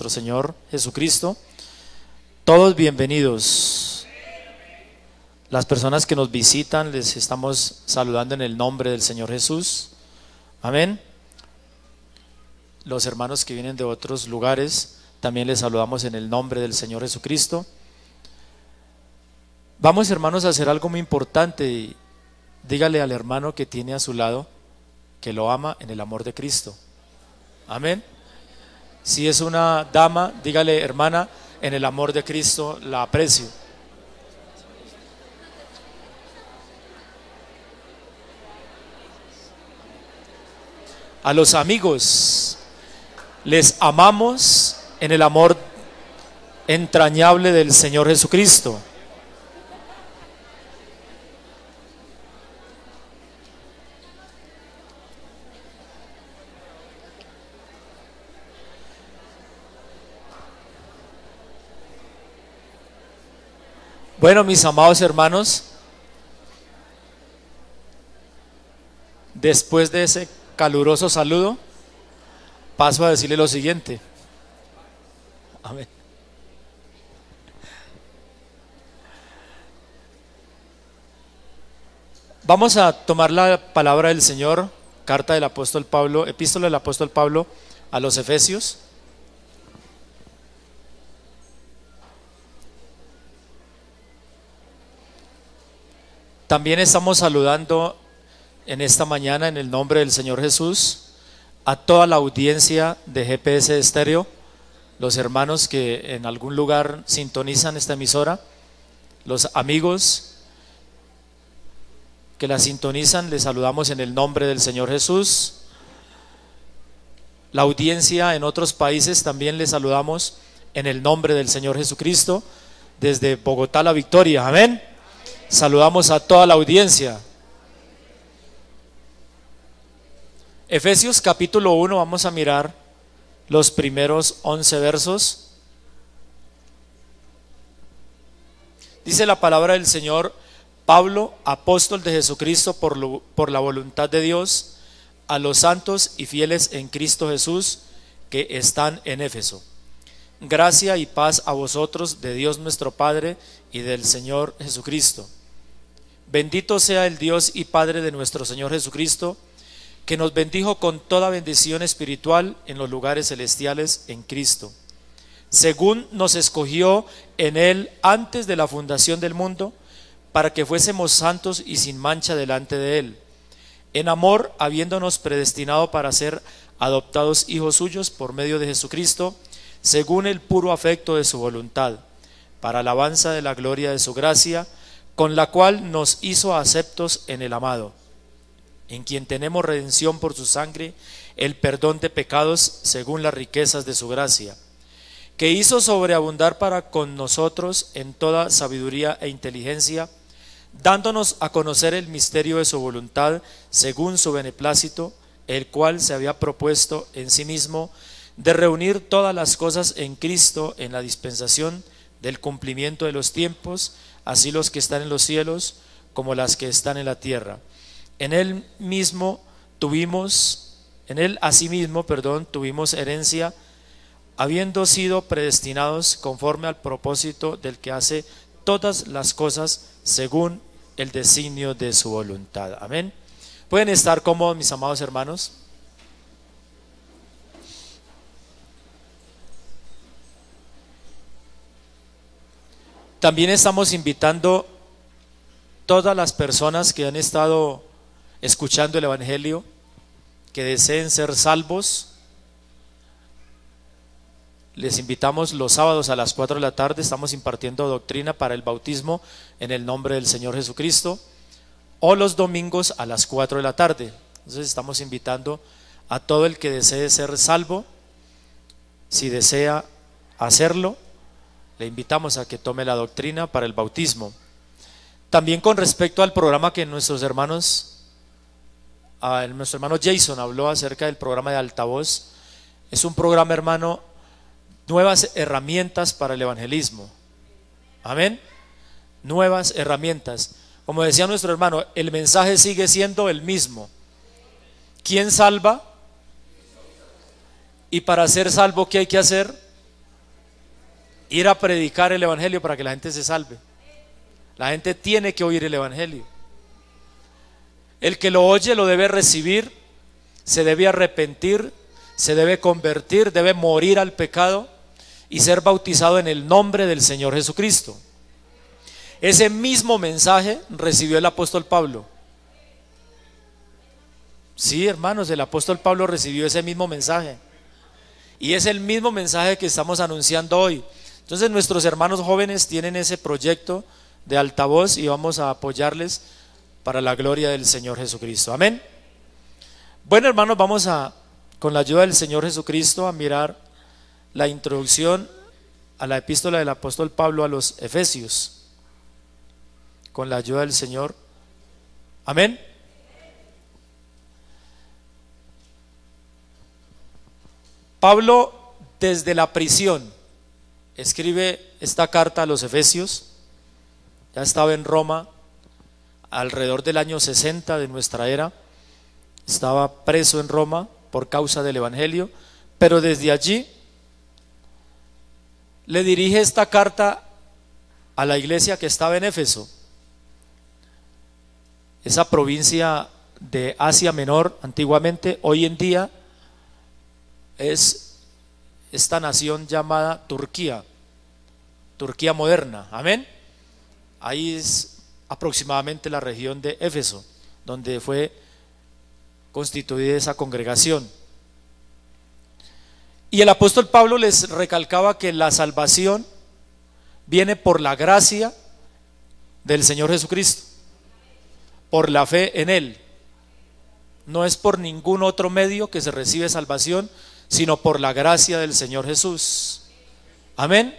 nuestro Señor Jesucristo. Todos bienvenidos. Las personas que nos visitan, les estamos saludando en el nombre del Señor Jesús. Amén. Los hermanos que vienen de otros lugares, también les saludamos en el nombre del Señor Jesucristo. Vamos, hermanos, a hacer algo muy importante. Dígale al hermano que tiene a su lado que lo ama en el amor de Cristo. Amén. Si es una dama, dígale: hermana, en el amor de Cristo la aprecio. A los amigos, les amamos en el amor entrañable del Señor Jesucristo. Bueno, mis amados hermanos, después de ese caluroso saludo, paso a decirle lo siguiente. Amén. Vamos a tomar la palabra del Señor, carta del apóstol Pablo, epístola del apóstol Pablo a los Efesios. También estamos saludando en esta mañana en el nombre del Señor Jesús a toda la audiencia de GPS Estéreo, los hermanos que en algún lugar sintonizan esta emisora, los amigos que la sintonizan, les saludamos en el nombre del Señor Jesús. La audiencia en otros países también les saludamos en el nombre del Señor Jesucristo, desde Bogotá, La Victoria. Amén. Saludamos a toda la audiencia. Efesios capítulo 1, vamos a mirar los primeros 11 versos. Dice la palabra del Señor: Pablo, apóstol de Jesucristo por la voluntad de Dios, a los santos y fieles en Cristo Jesús que están en Éfeso. Gracia y paz a vosotros de Dios nuestro Padre y del Señor Jesucristo. Bendito sea el Dios y Padre de nuestro Señor Jesucristo, que nos bendijo con toda bendición espiritual en los lugares celestiales en Cristo, según nos escogió en Él antes de la fundación del mundo, para que fuésemos santos y sin mancha delante de Él, en amor, habiéndonos predestinado para ser adoptados hijos suyos por medio de Jesucristo, según el puro afecto de su voluntad, para alabanza de la gloria de su gracia, con la cual nos hizo aceptos en el amado, en quien tenemos redención por su sangre, el perdón de pecados según las riquezas de su gracia, que hizo sobreabundar para con nosotros en toda sabiduría e inteligencia, dándonos a conocer el misterio de su voluntad según su beneplácito, el cual se había propuesto en sí mismo de reunir todas las cosas en Cristo en la dispensación del cumplimiento de los tiempos, así los que están en los cielos como las que están en la tierra. En él asimismo, tuvimos herencia, habiendo sido predestinados conforme al propósito del que hace todas las cosas según el designio de su voluntad. Amén. ¿Pueden estar cómodos, mis amados hermanos? También estamos invitando todas las personas que han estado escuchando el Evangelio, que deseen ser salvos. Les invitamos los sábados a las 4 de la tarde, estamos impartiendo doctrina para el bautismo en el nombre del Señor Jesucristo, o los domingos a las 4 de la tarde. Entonces estamos invitando a todo el que desee ser salvo. Si desea hacerlo, le invitamos a que tome la doctrina para el bautismo. También con respecto al programa que nuestro hermano Jason habló acerca del programa de altavoz, es un programa, hermano, nuevas herramientas para el evangelismo. Amén. Nuevas herramientas. Como decía nuestro hermano, el mensaje sigue siendo el mismo. ¿Quién salva? Y para ser salvo, ¿qué hay que hacer? Ir a predicar el evangelio para que la gente se salve. La gente tiene que oír el evangelio. El que lo oye lo debe recibir, se debe arrepentir, se debe convertir, debe morir al pecado y ser bautizado en el nombre del Señor Jesucristo. Ese mismo mensaje recibió el apóstol Pablo. Sí, hermanos, el apóstol Pablo recibió ese mismo mensaje. Y es el mismo mensaje que estamos anunciando hoy. Entonces nuestros hermanos jóvenes tienen ese proyecto de altavoz y vamos a apoyarles para la gloria del Señor Jesucristo. Amén. Bueno, hermanos, vamos a, con la ayuda del Señor Jesucristo, a mirar la introducción a la epístola del apóstol Pablo a los Efesios. Con la ayuda del Señor. Amén. Pablo, desde la prisión, escribe esta carta a los Efesios. Ya estaba en Roma alrededor del año 60 de nuestra era. Estaba preso en Roma por causa del evangelio, pero desde allí le dirige esta carta a la iglesia que estaba en Éfeso, esa provincia de Asia Menor antiguamente. Hoy en día es esta nación llamada Turquía, Turquía moderna. Amén. Ahí es aproximadamente la región de Éfeso, donde fue constituida esa congregación. Y el apóstol Pablo les recalcaba que la salvación viene por la gracia del Señor Jesucristo, por la fe en Él. No es por ningún otro medio que se recibe salvación, sino por la gracia del Señor Jesús. Amén.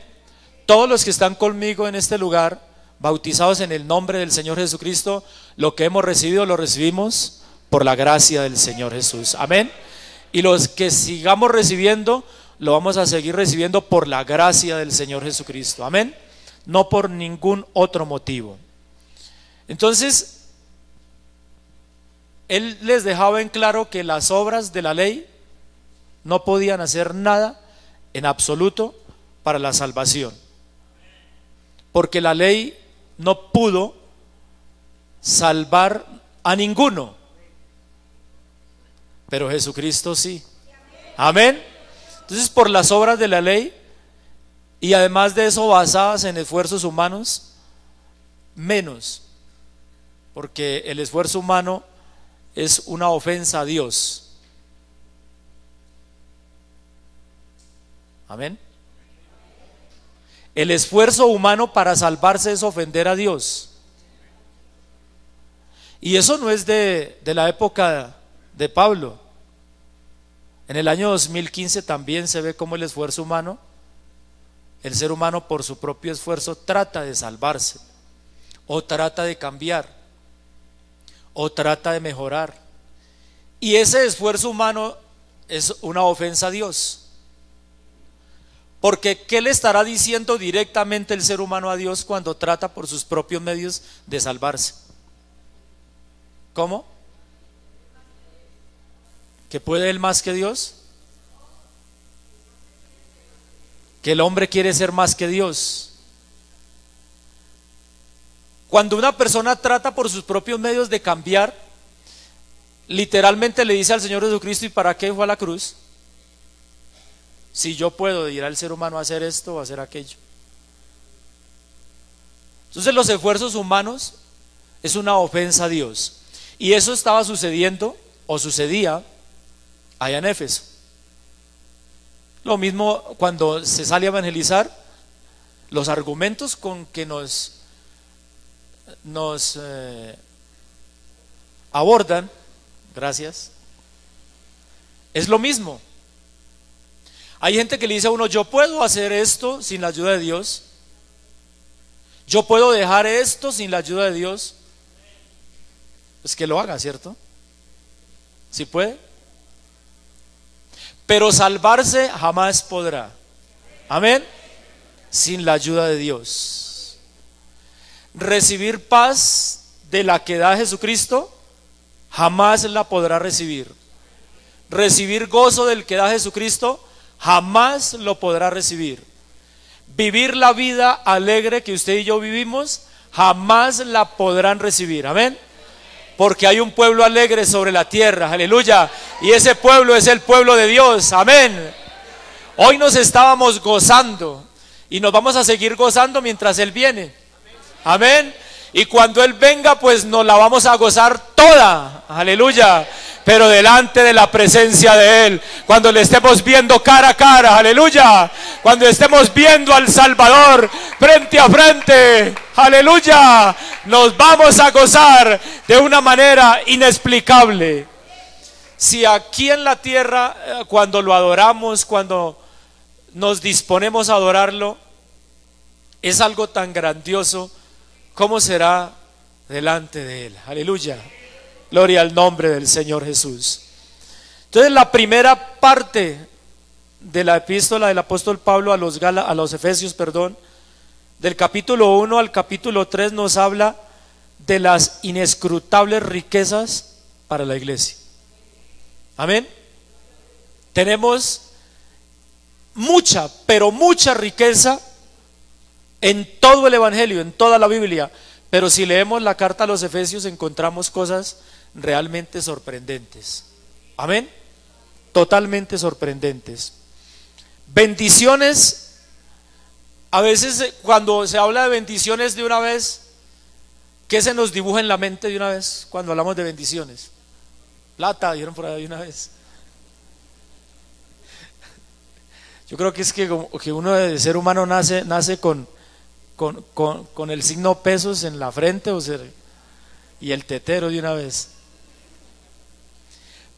Todos los que están conmigo en este lugar, bautizados en el nombre del Señor Jesucristo, lo que hemos recibido lo recibimos por la gracia del Señor Jesús. Amén. Y los que sigamos recibiendo, lo vamos a seguir recibiendo por la gracia del Señor Jesucristo. Amén. No por ningún otro motivo. Entonces, él les dejaba en claro que las obras de la ley no podían hacer nada en absoluto para la salvación, porque la ley no pudo salvar a ninguno, pero Jesucristo sí. Amén. Entonces, por las obras de la ley, y además de eso basadas en esfuerzos humanos, menos, porque el esfuerzo humano es una ofensa a Dios. Amén. El esfuerzo humano para salvarse es ofender a Dios. Y eso no es de la época de Pablo. En el año 2015 también se ve cómo el esfuerzo humano, el ser humano por su propio esfuerzo trata de salvarse, o trata de cambiar, o trata de mejorar. Y ese esfuerzo humano es una ofensa a Dios. Porque ¿qué le estará diciendo directamente el ser humano a Dios cuando trata por sus propios medios de salvarse? ¿Cómo? ¿Que puede él más que Dios? Que el hombre quiere ser más que Dios. Cuando una persona trata por sus propios medios de cambiar, literalmente le dice al Señor Jesucristo: ¿y para qué fue a la cruz? Si yo puedo, dirá el ser humano, hacer esto o hacer aquello. Entonces los esfuerzos humanos es una ofensa a Dios. Y eso estaba sucediendo o sucedía allá en Éfeso. Lo mismo cuando se sale a evangelizar, los argumentos con que nos abordan, gracias, es lo mismo. Hay gente que le dice a uno: yo puedo hacer esto sin la ayuda de Dios, yo puedo dejar esto sin la ayuda de Dios. Pues que lo haga, ¿cierto? ¿Sí puede? Pero salvarse jamás podrá. Amén. Sin la ayuda de Dios. Recibir paz de la que da Jesucristo, jamás la podrá recibir. Recibir gozo del que da Jesucristo, jamás lo podrá recibir. vivir la vida alegre que usted y yo vivimos, jamás la podrán recibir. Amén. Porque hay un pueblo alegre sobre la tierra, aleluya, y ese pueblo es el pueblo de Dios. Amén. Hoy nos estábamos gozando y nos vamos a seguir gozando mientras Él viene. Amén. Y cuando Él venga, pues nos la vamos a gozar toda, aleluya, pero delante de la presencia de Él, cuando le estemos viendo cara a cara, aleluya, cuando estemos viendo al Salvador frente a frente, aleluya, nos vamos a gozar de una manera inexplicable. Si aquí en la tierra, cuando lo adoramos, cuando nos disponemos a adorarlo, es algo tan grandioso, ¿cómo será delante de Él? Aleluya. Gloria al nombre del Señor Jesús. Entonces la primera parte de la epístola del apóstol Pablo a los Efesios, del capítulo 1 al capítulo 3 nos habla de las inescrutables riquezas para la iglesia. Amén. Tenemos mucha, pero mucha riqueza en todo el Evangelio, en toda la Biblia. Pero si leemos la carta a los Efesios encontramos cosas realmente sorprendentes. Amén. Totalmente sorprendentes. Bendiciones. A veces cuando se habla de bendiciones de una vez, ¿qué se nos dibuja en la mente de una vez cuando hablamos de bendiciones? Plata, dijeron por ahí de una vez. Yo creo que es que uno de ser humano nace con el signo pesos en la frente y el tetero de una vez.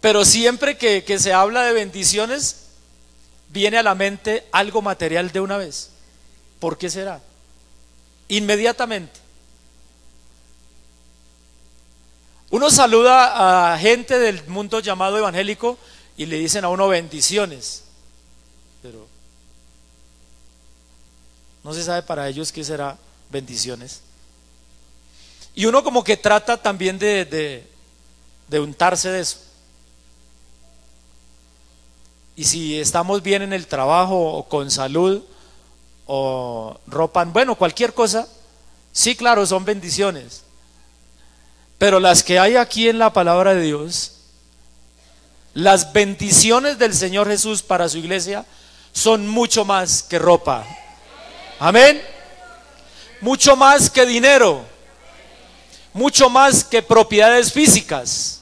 Pero siempre que se habla de bendiciones, viene a la mente algo material de una vez. ¿Por qué será? Inmediatamente. Uno saluda a gente del mundo llamado evangélico y le dicen a uno bendiciones, pero no se sabe para ellos qué será bendiciones. Y uno como que trata también de untarse de eso. Y si estamos bien en el trabajo o con salud o ropa, bueno, cualquier cosa, sí, claro, son bendiciones. Pero las que hay aquí en la palabra de Dios, las bendiciones del Señor Jesús para su iglesia son mucho más que ropa. Amén. Mucho más que dinero, mucho más que propiedades físicas,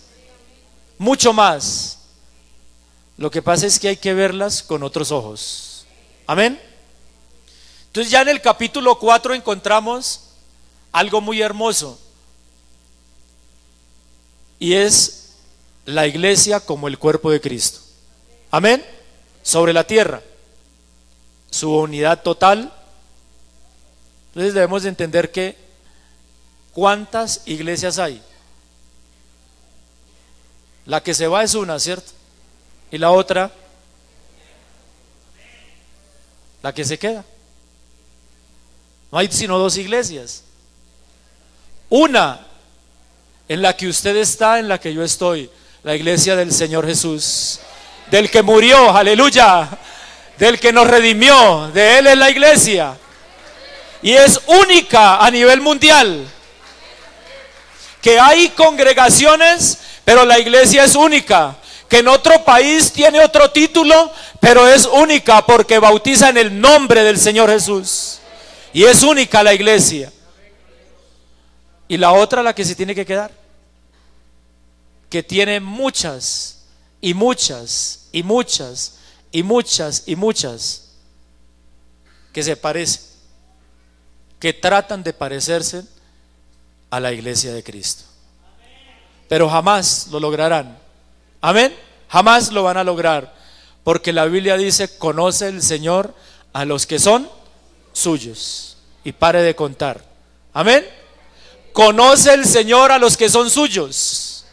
mucho más. Lo que pasa es que hay que verlas con otros ojos. Amén. Entonces ya en el capítulo 4 encontramos algo muy hermoso, y es la iglesia como el cuerpo de Cristo. Amén. Sobre la tierra, su unidad total. Entonces debemos de entender que ¿cuántas iglesias hay? La que se va es una, ¿cierto? Y la otra, la que se queda. No hay sino dos iglesias. Una en la que usted está, en la que yo estoy, la iglesia del Señor Jesús, del que murió, aleluya, del que nos redimió, de Él es la iglesia. Y es única a nivel mundial. Que hay congregaciones, pero la iglesia es única. Que en otro país tiene otro título, pero es única porque bautiza en el nombre del Señor Jesús. Y es única la iglesia. Y la otra, la que se tiene que quedar, que tiene muchas y muchas y muchas y muchas y muchas que se parecen, que tratan de parecerse a la iglesia de Cristo, pero jamás lo lograrán. Amén. Jamás lo van a lograr, porque la Biblia dice: conoce el Señor a los que son suyos. Y pare de contar. Amén. Conoce el Señor a los que son suyos.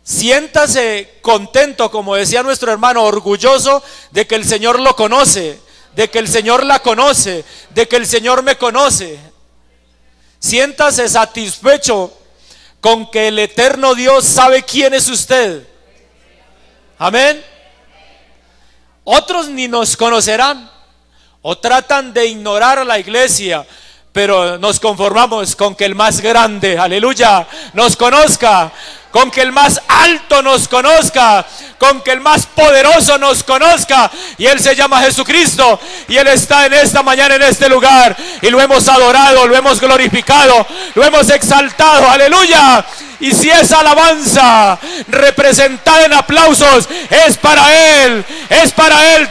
Siéntase contento, como decía nuestro hermano, orgulloso de que el Señor lo conoce, de que el Señor la conoce, de que el Señor me conoce. Siéntase satisfecho con que el eterno Dios sabe quién es usted. Amén. Otros ni nos conocerán, o tratan de ignorar a la iglesia, pero nos conformamos con que el más grande, aleluya, nos conozca, con que el más alto nos conozca, con que el más poderoso nos conozca, y Él se llama Jesucristo, y Él está en esta mañana en este lugar, y lo hemos adorado, lo hemos glorificado, lo hemos exaltado, aleluya. Y si esa alabanza representada en aplausos es para Él,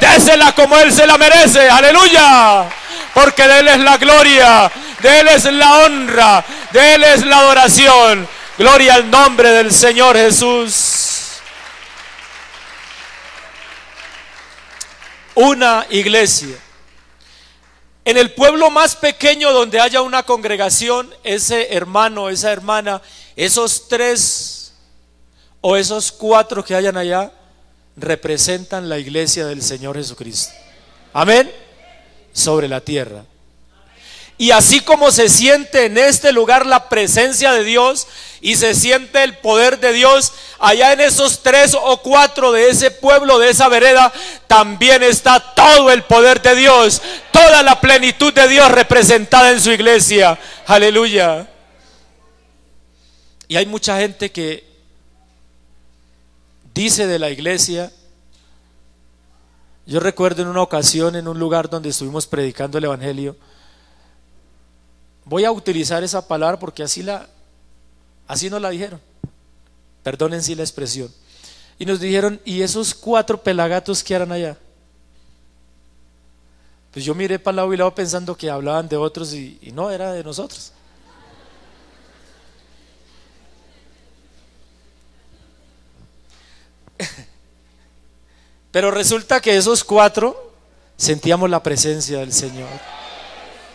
désela como Él se la merece, aleluya, porque de Él es la gloria, de Él es la honra, de Él es la adoración. Gloria al nombre del Señor Jesús. Una iglesia. En el pueblo más pequeño donde haya una congregación, ese hermano, esa hermana, esos 3 o esos 4 que hayan allá, representan la iglesia del Señor Jesucristo. Amén. Sobre la tierra. Y así como se siente en este lugar la presencia de Dios y se siente el poder de Dios, allá en esos 3 o 4 de ese pueblo, de esa vereda, también está todo el poder de Dios, toda la plenitud de Dios representada en su iglesia. Aleluya. Y hay mucha gente que dice de la iglesia. Yo recuerdo en una ocasión en un lugar donde estuvimos predicando el evangelio. Voy a utilizar esa palabra porque así nos la dijeron. Perdonen si la expresión. Y nos dijeron, ¿y esos 4 pelagatos que harán allá? Pues yo miré para el lado y lado pensando que hablaban de otros y no, era de nosotros. Pero resulta que esos 4 sentíamos la presencia del Señor.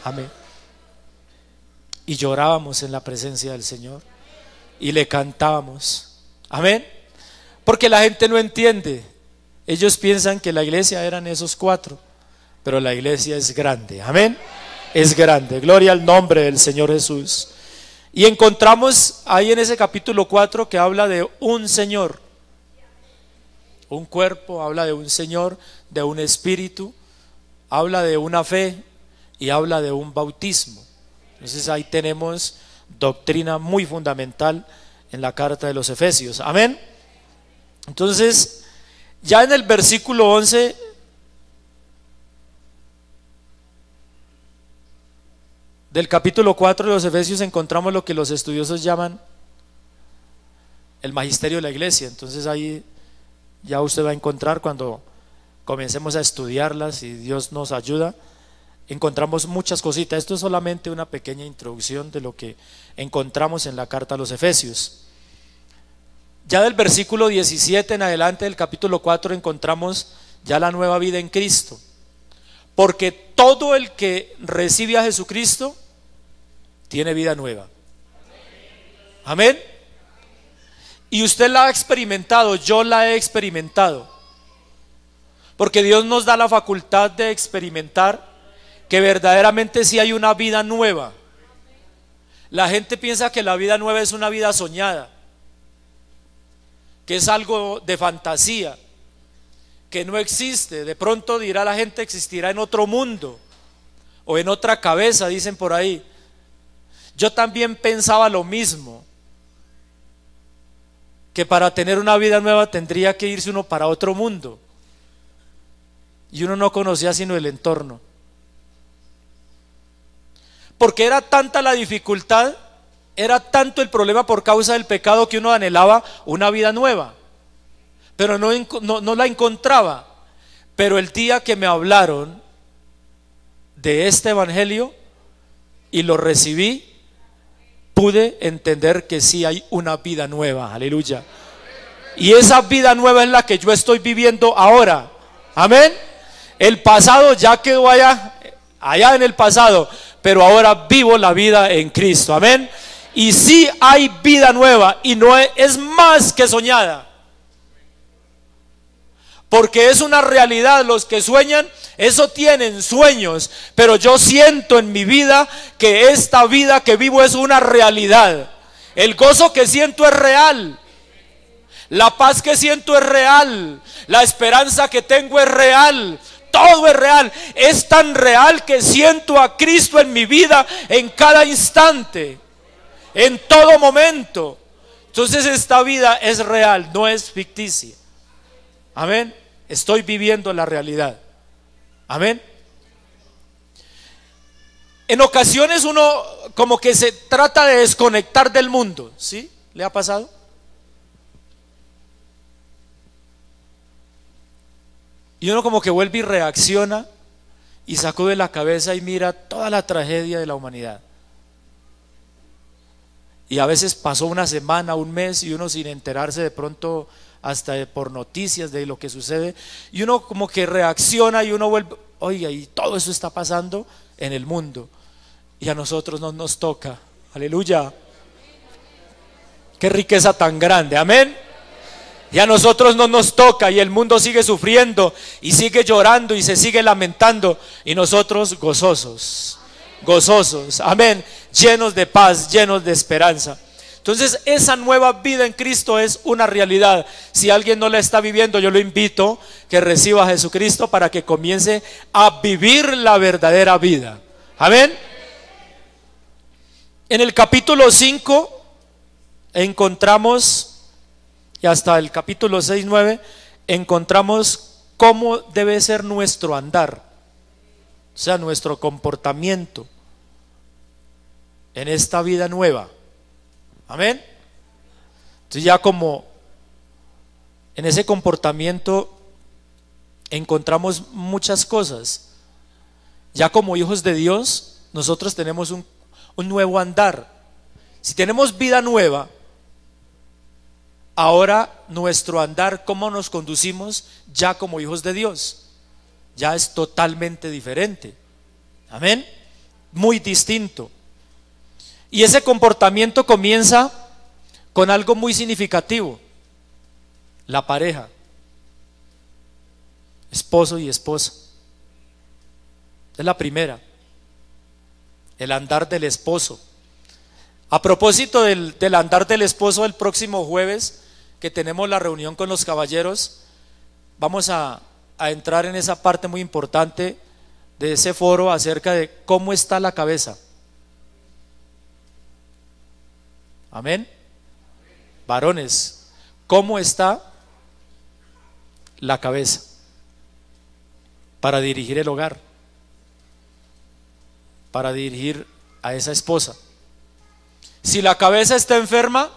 Amén. Y llorábamos en la presencia del Señor y le cantábamos. Amén. Porque la gente no entiende. Ellos piensan que la iglesia eran esos 4, pero la iglesia es grande. Amén. Es grande. Gloria al nombre del Señor Jesús. Y encontramos ahí en ese capítulo 4 que habla de un Señor, un cuerpo, habla de un Señor, de un espíritu, habla de una fe y habla de un bautismo. Entonces ahí tenemos doctrina muy fundamental en la carta de los Efesios. Amén. Entonces, ya en el versículo 11 del capítulo 4 de los Efesios encontramos lo que los estudiosos llaman el magisterio de la iglesia. Entonces ahí ya usted va a encontrar, cuando comencemos a estudiarlas y Dios nos ayuda, encontramos muchas cositas. Esto es solamente una pequeña introducción de lo que encontramos en la carta a los Efesios. Ya del versículo 17 en adelante del capítulo 4 encontramos ya la nueva vida en Cristo, porque todo el que recibe a Jesucristo tiene vida nueva. Amén. Y usted la ha experimentado, yo la he experimentado, porque Dios nos da la facultad de experimentar que verdaderamente sí hay una vida nueva. La gente piensa que la vida nueva es una vida soñada, que es algo de fantasía, que no existe. De pronto dirá la gente, existirá en otro mundo o en otra cabeza, dicen por ahí. Yo también pensaba lo mismo, que para tener una vida nueva tendría que irse uno para otro mundo, y uno no conocía sino el entorno, porque era tanta la dificultad, era tanto el problema por causa del pecado, que uno anhelaba una vida nueva, pero no la encontraba. Pero el día que me hablaron de este evangelio y lo recibí, pude entender que sí hay una vida nueva. Aleluya. Y esa vida nueva es la que yo estoy viviendo ahora. Amén. El pasado ya quedó allá en el pasado, pero ahora vivo la vida en Cristo. Amén. Y sí hay vida nueva, y no es más que soñada, porque es una realidad. Los que sueñan, eso tienen sueños, pero yo siento en mi vida que esta vida que vivo es una realidad. El gozo que siento es real, la paz que siento es real, la esperanza que tengo es real. todo es real. Es tan real que siento a Cristo en mi vida en cada instante, en todo momento. Entonces esta vida es real, no es ficticia. Amén. Estoy viviendo la realidad. Amén. En ocasiones uno como que se trata de desconectar del mundo, ¿sí? ¿Le ha pasado? Y uno como que vuelve y reacciona y sacude la cabeza y mira toda la tragedia de la humanidad. Y a veces pasó una semana, un mes, y uno sin enterarse de pronto hasta por noticias de lo que sucede, y uno como que reacciona y uno vuelve, oiga, y todo eso está pasando en el mundo, y a nosotros no nos toca. Aleluya. Qué riqueza tan grande, amén. Y a nosotros no nos toca, y el mundo sigue sufriendo y sigue llorando y se sigue lamentando, y nosotros gozosos, gozosos, amén, llenos de paz, llenos de esperanza. Entonces esa nueva vida en Cristo es una realidad. Si alguien no la está viviendo, yo lo invito que reciba a Jesucristo para que comience a vivir la verdadera vida. Amén. En el capítulo 5 encontramos, y hasta el capítulo 6, 9, encontramos cómo debe ser nuestro andar, o sea, nuestro comportamiento en esta vida nueva. Amén. Entonces ya como en ese comportamiento encontramos muchas cosas. Ya como hijos de Dios, nosotros tenemos un nuevo andar. Si tenemos vida nueva, ahora nuestro andar, cómo nos conducimos ya como hijos de Dios, ya es totalmente diferente. Amén. Muy distinto. Y ese comportamiento comienza con algo muy significativo: la pareja, esposo y esposa. Es la primera, el andar del esposo. A propósito del andar del esposo, el próximo jueves que tenemos la reunión con los caballeros, vamos a entrar en esa parte muy importante de ese foro acerca de cómo está la cabeza. Amén. Varones, ¿cómo está la cabeza para dirigir el hogar, para dirigir a esa esposa? Si la cabeza está enferma,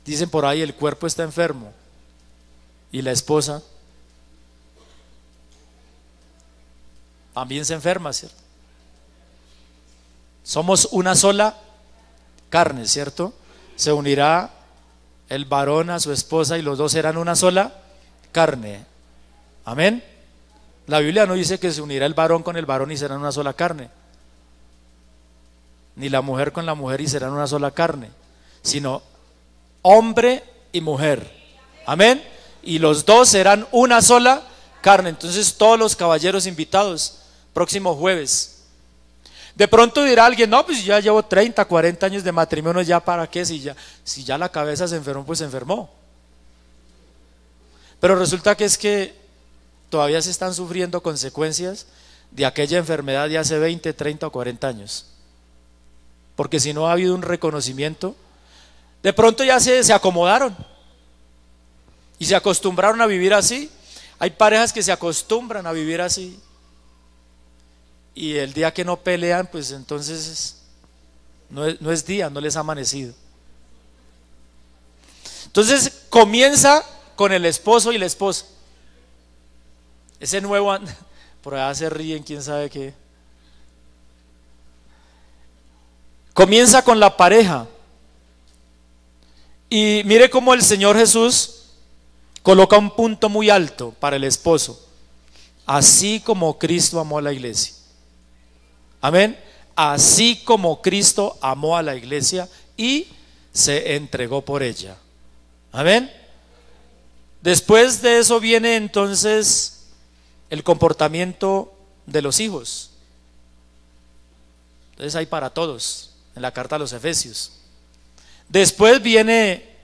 dicen por ahí, el cuerpo está enfermo, y la esposa también se enferma, ¿cierto? Somos una sola carne, ¿cierto? Se unirá el varón a su esposa y los dos serán una sola carne. Amén. La Biblia no dice que se unirá el varón con el varón y serán una sola carne, ni la mujer con la mujer y serán una sola carne, sino hombre y mujer. Amén. Y los dos serán una sola carne. Entonces todos los caballeros invitados, próximo jueves. De pronto dirá alguien, no, pues ya llevo 30, 40 años de matrimonio, ¿ya para qué? Si ya la cabeza se enfermó, pues se enfermó. Pero resulta que es que todavía se están sufriendo consecuencias de aquella enfermedad de hace 20, 30 o 40 años. Porque si no ha habido un reconocimiento, de pronto ya se acomodaron y se acostumbraron a vivir así. Hay parejas que se acostumbran a vivir así, y el día que no pelean, pues entonces no es día, no les ha amanecido. Entonces comienza con el esposo y la esposa. Ese nuevo, por allá se ríen, quién sabe qué. Comienza con la pareja. Y mire cómo el Señor Jesús coloca un punto muy alto para el esposo: así como Cristo amó a la iglesia. Amén. Así como Cristo amó a la iglesia y se entregó por ella. Amén. Después de eso viene entonces el comportamiento de los hijos. Entonces hay para todos en la carta a los Efesios. Después viene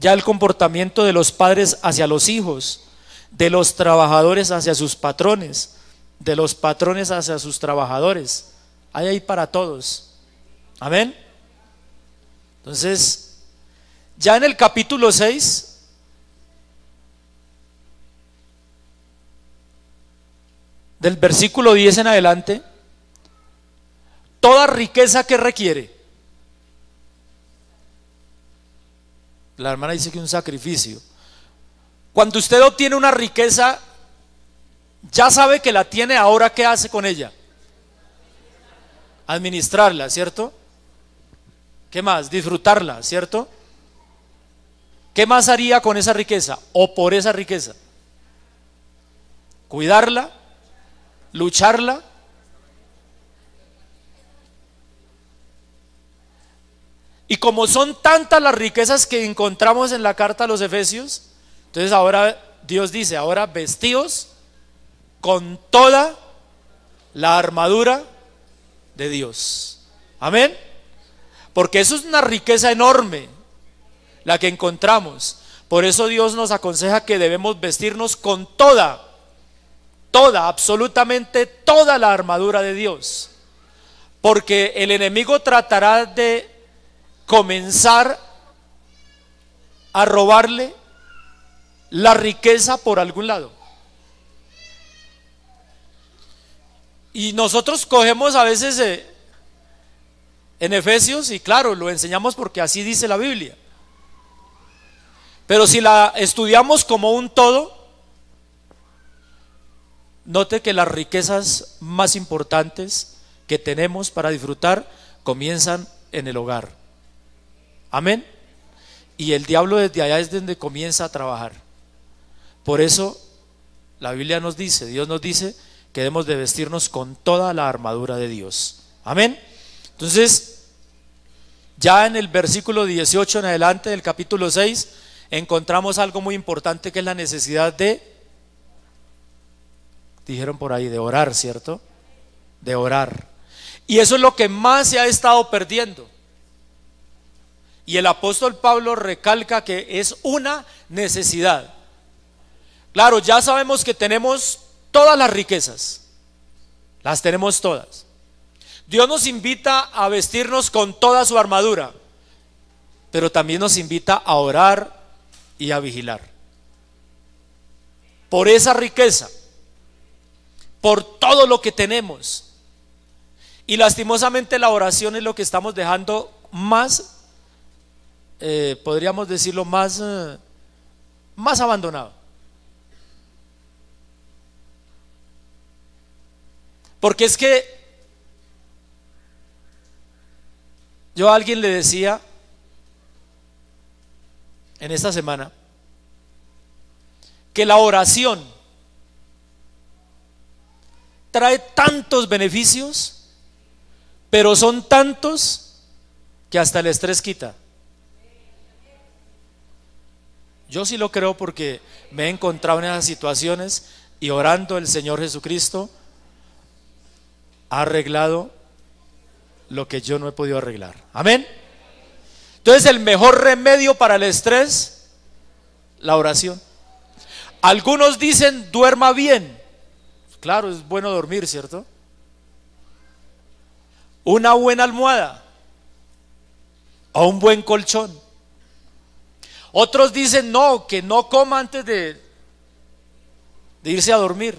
ya el comportamiento de los padres hacia los hijos, de los trabajadores hacia sus patrones, de los patrones hacia sus trabajadores. Hay ahí para todos. Amén. Entonces, ya en el capítulo 6, del versículo 10 en adelante, toda riqueza que requiere. La hermana dice que un sacrificio. Cuando usted obtiene una riqueza, ya sabe que la tiene, ahora ¿qué hace con ella? Administrarla, ¿cierto? ¿Qué más? Disfrutarla, ¿cierto? ¿Qué más haría con esa riqueza o por esa riqueza? Cuidarla, lucharla. Y como son tantas las riquezas que encontramos en la carta a los Efesios, entonces ahora Dios dice, ahora vestíos con toda la armadura de Dios. Amén. Porque eso es una riqueza enorme la que encontramos. Por eso Dios nos aconseja que debemos vestirnos con toda, absolutamente toda la armadura de Dios. Porque el enemigo tratará de comenzar a robarle la riqueza por algún lado. Y nosotros cogemos a veces en Efesios, y claro, lo enseñamos porque así dice la Biblia. Pero si la estudiamos como un todo, note que las riquezas más importantes que tenemos para disfrutar comienzan en el hogar. Amén. Y el diablo desde allá es donde comienza a trabajar. Por eso la Biblia nos dice, Dios nos dice que debemos de vestirnos con toda la armadura de Dios. Amén. Entonces, ya en el versículo 18 en adelante del capítulo 6 encontramos algo muy importante, que es la necesidad de, dijeron por ahí, de orar, ¿cierto? De orar. Y eso es lo que más se ha estado perdiendo. Y el apóstol Pablo recalca que es una necesidad. Claro, ya sabemos que tenemos todas las riquezas, las tenemos todas. Dios nos invita a vestirnos con toda su armadura, pero también nos invita a orar y a vigilar por esa riqueza, por todo lo que tenemos. Y lastimosamente la oración es lo que estamos dejando más, podríamos decirlo, más abandonado. Porque es que yo a alguien le decía en esta semana que la oración trae tantos beneficios, pero son tantos que hasta el estrés quita. Yo sí lo creo porque me he encontrado en esas situaciones y orando el Señor Jesucristo ha arreglado lo que yo no he podido arreglar. Amén. Entonces el mejor remedio para el estrés, la oración. Algunos dicen duerma bien. Claro, es bueno dormir, ¿cierto? Una buena almohada o un buen colchón. Otros dicen no, que no coma antes de irse a dormir.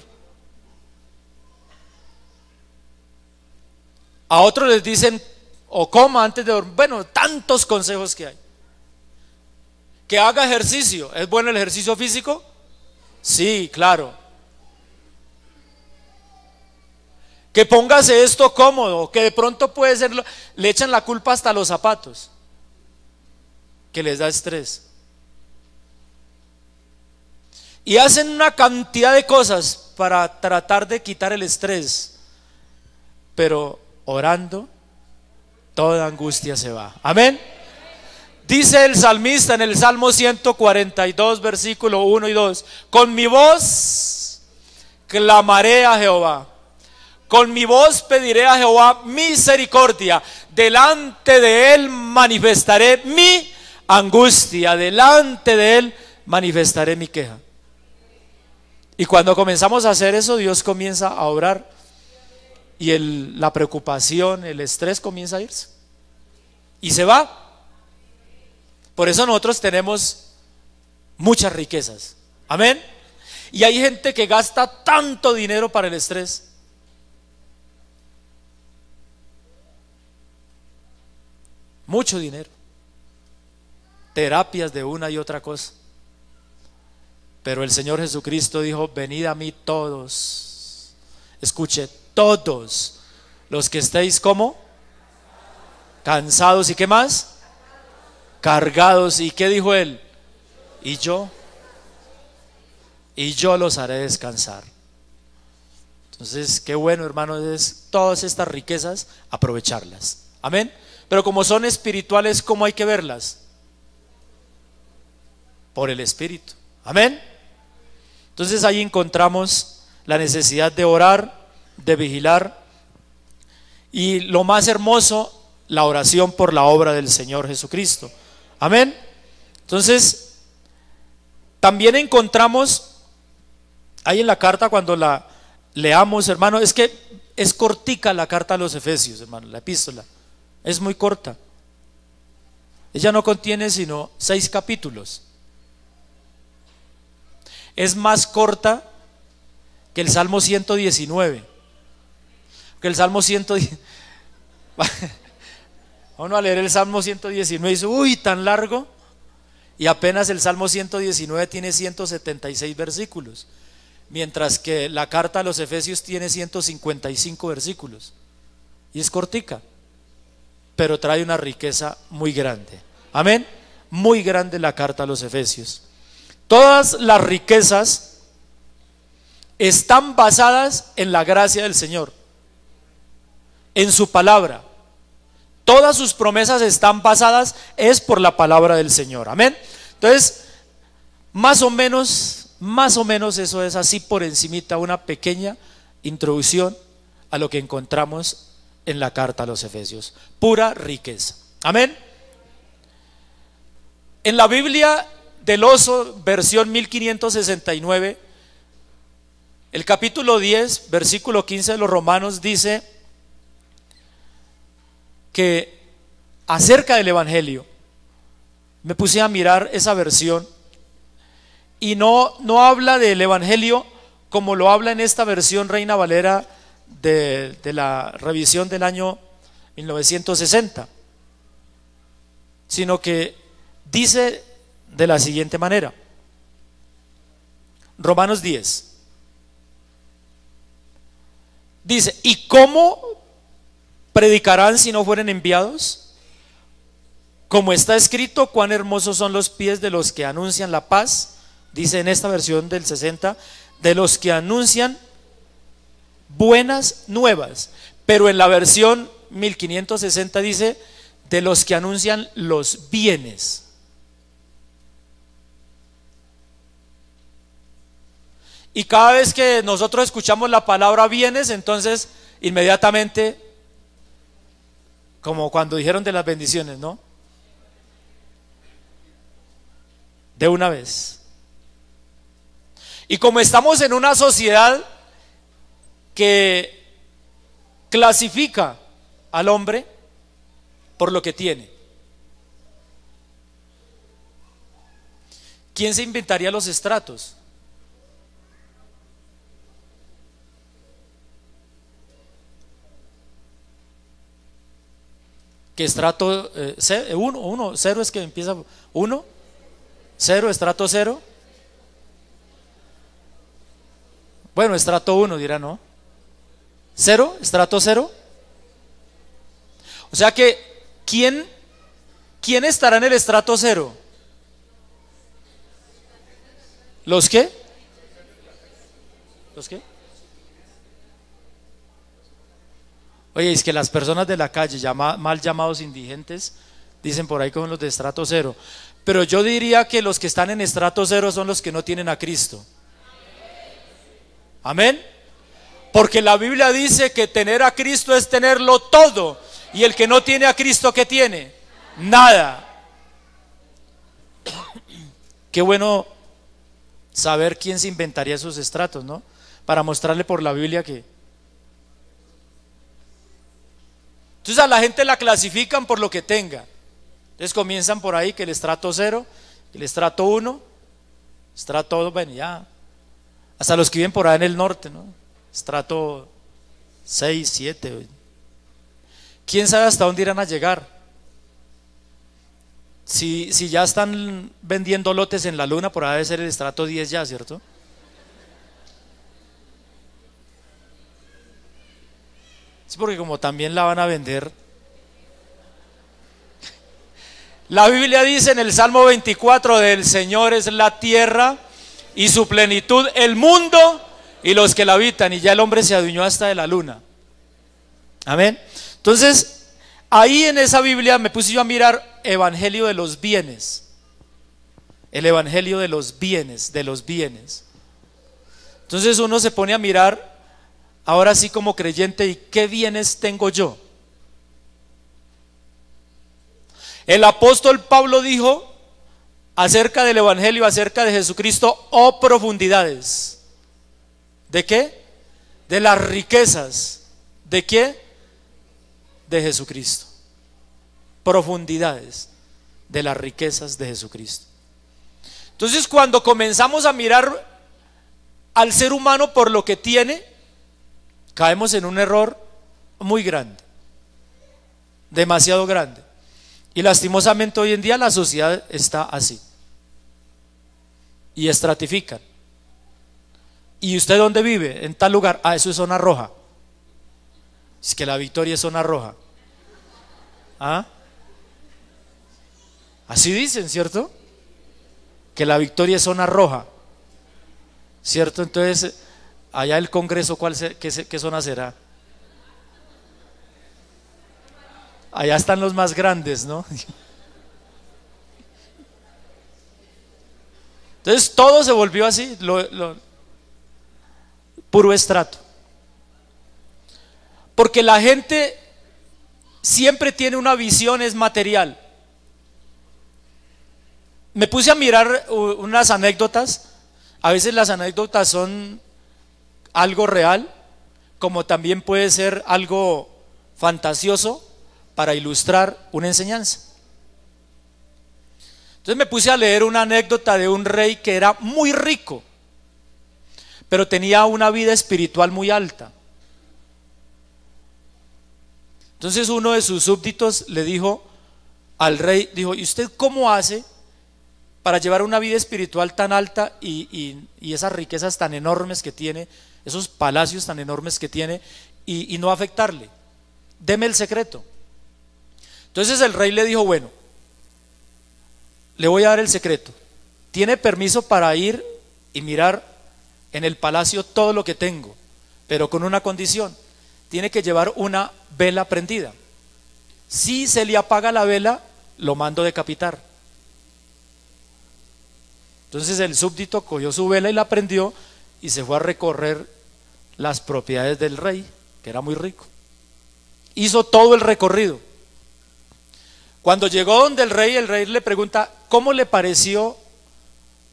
A otros les dicen o coma antes de dormir. Bueno, tantos consejos que hay. Que haga ejercicio. ¿Es bueno el ejercicio físico? Sí, claro. Que póngase esto cómodo, que de pronto puede ser, le echan la culpa hasta a los zapatos, que les da estrés. Y hacen una cantidad de cosas para tratar de quitar el estrés, pero orando, toda angustia se va. Amén. Dice el salmista en el Salmo 142, versículo 1 y 2: con mi voz clamaré a Jehová, con mi voz pediré a Jehová misericordia, delante de él manifestaré mi angustia, delante de Él manifestaré mi queja. Y cuando comenzamos a hacer eso, Dios comienza a obrar y la preocupación, el estrés comienza a irse y se va. Por eso nosotros tenemos muchas riquezas. Amén. Y hay gente que gasta tanto dinero para el estrés. Mucho dinero. Terapias de una y otra cosa. Pero el Señor Jesucristo dijo: venid a mí todos. Escuche, todos los que estéis como cansados y qué más, cargados. ¿Y qué dijo Él? Y yo los haré descansar. Entonces, qué bueno, hermanos, es todas estas riquezas aprovecharlas. Amén. Pero como son espirituales, ¿cómo hay que verlas? Por el Espíritu. Amén. Entonces ahí encontramos la necesidad de orar, de vigilar, y lo más hermoso, la oración por la obra del Señor Jesucristo. Amén. Entonces también encontramos ahí en la carta, cuando la leamos, hermano, es que es cortica la carta a los Efesios, hermano, la epístola es muy corta. Ella no contiene sino 6 capítulos. Es más corta que el Salmo 119. Que el Salmo 110. Vamos a leer el Salmo 119 y dice: uy, tan largo. Y apenas el Salmo 119 tiene 176 versículos, mientras que la carta a los Efesios tiene 155 versículos. Y es cortica, pero trae una riqueza muy grande. Amén. Muy grande la carta a los Efesios. Todas las riquezas están basadas en la gracia del Señor, en su palabra. Todas sus promesas están basadas es por la palabra del Señor. Amén. Entonces, más o menos eso es así por encimita, una pequeña introducción a lo que encontramos en la carta a los Efesios. Pura riqueza. Amén. En la Biblia del Oso, versión 1569, el capítulo 10, versículo 15 de los Romanos dice que acerca del Evangelio, me puse a mirar esa versión y no habla del Evangelio como lo habla en esta versión Reina Valera de la revisión del año 1960, sino que dice de la siguiente manera. Romanos 10 dice: ¿y cómo predicarán si no fueren enviados? Como está escrito, cuán hermosos son los pies de los que anuncian la paz. Dice en esta versión del 60, de los que anuncian buenas nuevas. Pero en la versión 1560 dice, de los que anuncian los bienes. Y cada vez que nosotros escuchamos la palabra bienes, entonces inmediatamente, como cuando dijeron de las bendiciones, ¿no? De una vez. Y como estamos en una sociedad que clasifica al hombre por lo que tiene, ¿quién se inventaría los estratos? Que estrato 1, 0 es que empieza 1, 0, estrato 0. Bueno, estrato 1 dirá, ¿no? 0, estrato 0. O sea que, ¿quién estará en el estrato 0? ¿Los qué? ¿Los qué? Oye, es que las personas de la calle, mal llamados indigentes, dicen por ahí como los de estrato 0. Pero yo diría que los que están en estrato 0 son los que no tienen a Cristo. Amén. Porque la Biblia dice que tener a Cristo es tenerlo todo. Y el que no tiene a Cristo, ¿qué tiene? Nada. Qué bueno saber quién se inventaría esos estratos, ¿no? Para mostrarle por la Biblia que... Entonces a la gente la clasifican por lo que tenga. Entonces comienzan por ahí que el estrato 0, el estrato 1, estrato 2, bueno, ya. Hasta los que viven por ahí en el norte, ¿no? Estrato 6, 7. ¿Quién sabe hasta dónde irán a llegar? Si ya están vendiendo lotes en la luna, por ahí debe ser el estrato 10 ya, ¿cierto? Sí, porque como también la van a vender. La Biblia dice en el Salmo 24, del Señor es la tierra y su plenitud, el mundo y los que la habitan, y ya el hombre se adueñó hasta de la luna. Amén. Entonces, ahí en esa Biblia me puse yo a mirar evangelio de los bienes. El evangelio de los bienes, de los bienes. Entonces uno se pone a mirar, ahora sí como creyente, ¿y qué bienes tengo yo? El apóstol Pablo dijo acerca del evangelio, acerca de Jesucristo: oh profundidades. ¿De qué? De las riquezas. ¿De qué? De Jesucristo. Profundidades de las riquezas de Jesucristo. Entonces, cuando comenzamos a mirar al ser humano por lo que tiene, caemos en un error muy grande, demasiado grande. Y lastimosamente hoy en día la sociedad está así, y estratifican. ¿Y usted dónde vive? En tal lugar. Ah, eso es zona roja. Es que la Victoria es zona roja. ¿Ah? Así dicen, ¿cierto? Que la Victoria es zona roja, ¿cierto? Entonces, allá el Congreso, ¿qué zona será? Allá están los más grandes, ¿no? Entonces todo se volvió así, puro estrato. Porque la gente siempre tiene una visión, es material. Me puse a mirar unas anécdotas. A veces las anécdotas son algo real, como también puede ser algo fantasioso para ilustrar una enseñanza. Entonces me puse a leer una anécdota de un rey que era muy rico, pero tenía una vida espiritual muy alta. Entonces uno de sus súbditos le dijo al rey, dijo: ¿y usted cómo hace para llevar una vida espiritual tan alta y esas riquezas tan enormes que tiene, esos palacios tan enormes que tiene, y no afectarle? Deme el secreto. Entonces el rey le dijo: bueno, le voy a dar el secreto. Tiene permiso para ir y mirar en el palacio todo lo que tengo, pero con una condición: tiene que llevar una vela prendida. Si se le apaga la vela, lo mando decapitar. Entonces el súbdito cogió su vela y la prendió y se fue a recorrer las propiedades del rey, que era muy rico. Hizo todo el recorrido. Cuando llegó donde el rey le pregunta: ¿cómo le pareció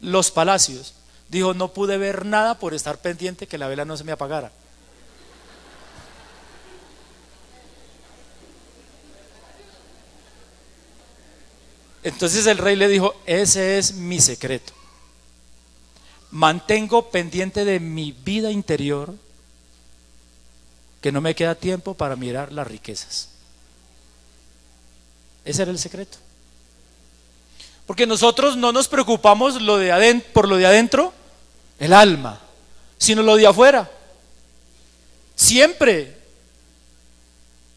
los palacios? Dijo: no pude ver nada por estar pendiente que la vela no se me apagara. Entonces el rey le dijo: ese es mi secreto. Mantengo pendiente de mi vida interior, que no me queda tiempo para mirar las riquezas. Ese era el secreto. Porque nosotros no nos preocupamos por lo de adentro, el alma, sino lo de afuera. Siempre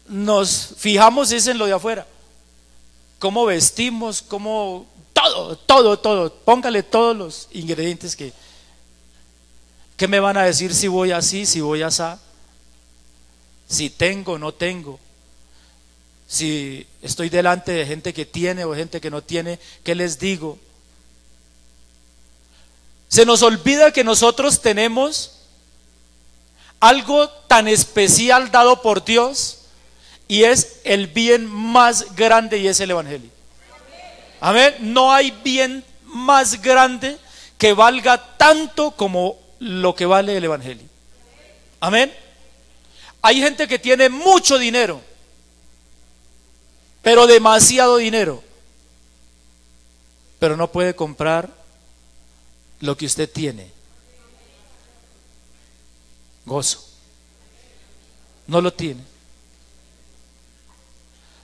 nos fijamos es en lo de afuera. Cómo vestimos, cómo todo. Póngale todos los ingredientes que me van a decir si voy así, si voy así, si tengo o no tengo, si estoy delante de gente que tiene o gente que no tiene, ¿qué les digo? Se nos olvida que nosotros tenemos algo tan especial dado por Dios, y es el bien más grande, y es el evangelio. Amén. No hay bien más grande que valga tanto como lo que vale el evangelio. Amén. Hay gente que tiene mucho dinero, pero demasiado dinero, pero no puede comprar lo que usted tiene: gozo. No lo tiene.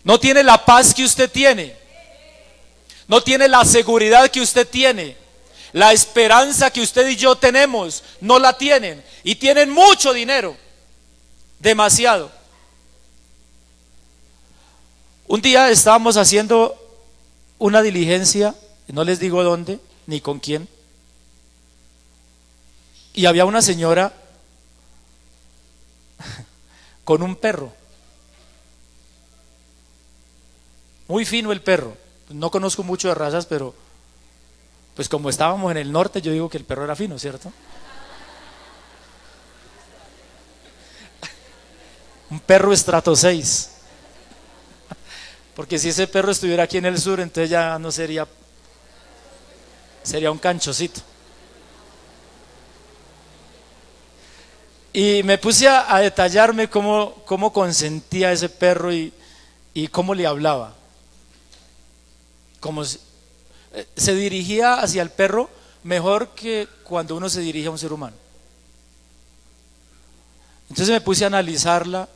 No tiene la paz que usted tiene. No tiene la seguridad que usted tiene. La esperanza que usted y yo tenemos, no la tienen. Y tienen mucho dinero, demasiado. Un día estábamos haciendo una diligencia, no les digo dónde ni con quién, y había una señora con un perro, muy fino el perro. No conozco mucho de razas, pero pues como estábamos en el norte, yo digo que el perro era fino, ¿cierto? Un perro estrato 6. Porque si ese perro estuviera aquí en el sur, entonces ya no sería un canchocito. Y me puse a detallarme cómo consentía ese perro y cómo le hablaba. Se dirigía hacia el perro mejor que cuando uno se dirige a un ser humano. Entonces me puse a analizarla,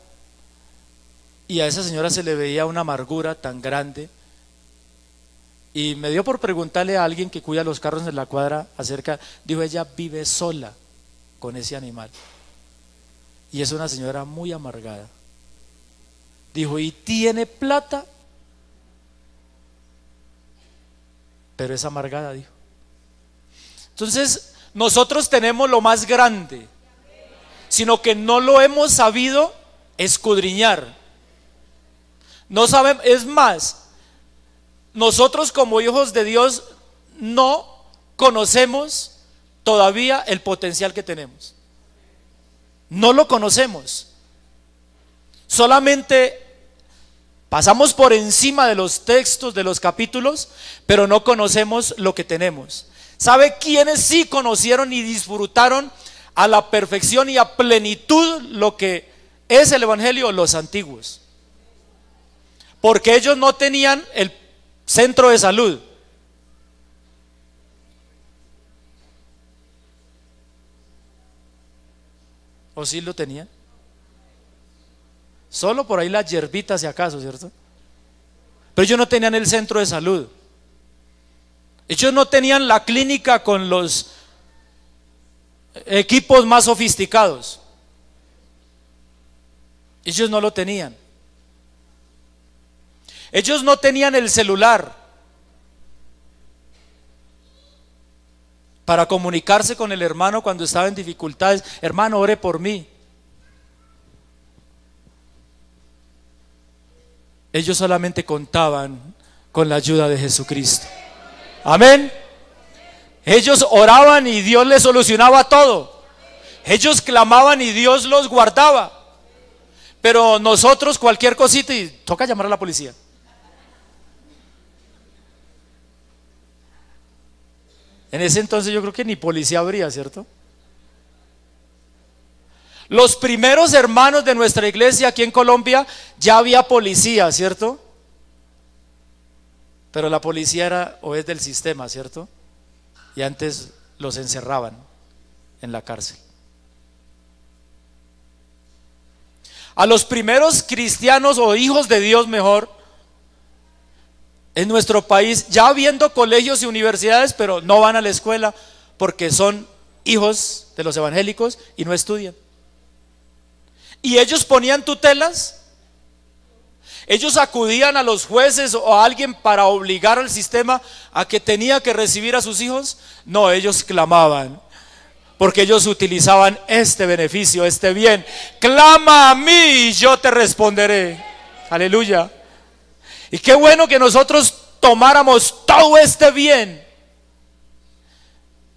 y a esa señora se le veía una amargura tan grande, y me dio por preguntarle a alguien que cuida los carros en la cuadra acerca. Dijo: ella vive sola con ese animal, y es una señora muy amargada. Dijo: y tiene plata, pero es amargada, dijo. Entonces nosotros tenemos lo más grande, sino que no lo hemos sabido escudriñar. No sabemos, es más, nosotros como hijos de Dios no conocemos todavía el potencial que tenemos. No lo conocemos. Solamente pasamos por encima de los textos, de los capítulos, pero no conocemos lo que tenemos. ¿Sabe quiénes sí conocieron y disfrutaron a la perfección y a plenitud lo que es el evangelio? Los antiguos. Porque ellos no tenían el centro de salud. ¿O sí lo tenían? Solo por ahí las hierbitas si acaso, ¿cierto? Pero ellos no tenían el centro de salud. Ellos no tenían la clínica con los equipos más sofisticados. Ellos no lo tenían. Ellos no tenían el celular para comunicarse con el hermano cuando estaba en dificultades. Hermano, ore por mí. Ellos solamente contaban con la ayuda de Jesucristo. Amén. Ellos oraban y Dios les solucionaba todo. Ellos clamaban y Dios los guardaba. Pero nosotros cualquier cosita y toca llamar a la policía. En ese entonces yo creo que ni policía habría, ¿cierto? Los primeros hermanos de nuestra iglesia aquí en Colombia ya había policía, ¿cierto? Pero la policía era o es del sistema, ¿cierto? Y antes los encerraban en la cárcel. A los primeros cristianos o hijos de Dios, mejor, en nuestro país, ya habiendo colegios y universidades, pero no van a la escuela porque son hijos de los evangélicos y no estudian. Y ellos ponían tutelas, ellos acudían a los jueces o a alguien para obligar al sistema a que tenía que recibir a sus hijos. No, ellos clamaban, porque ellos utilizaban este beneficio, este bien. Clama a mí y yo te responderé. Aleluya. Y qué bueno que nosotros tomáramos todo este bien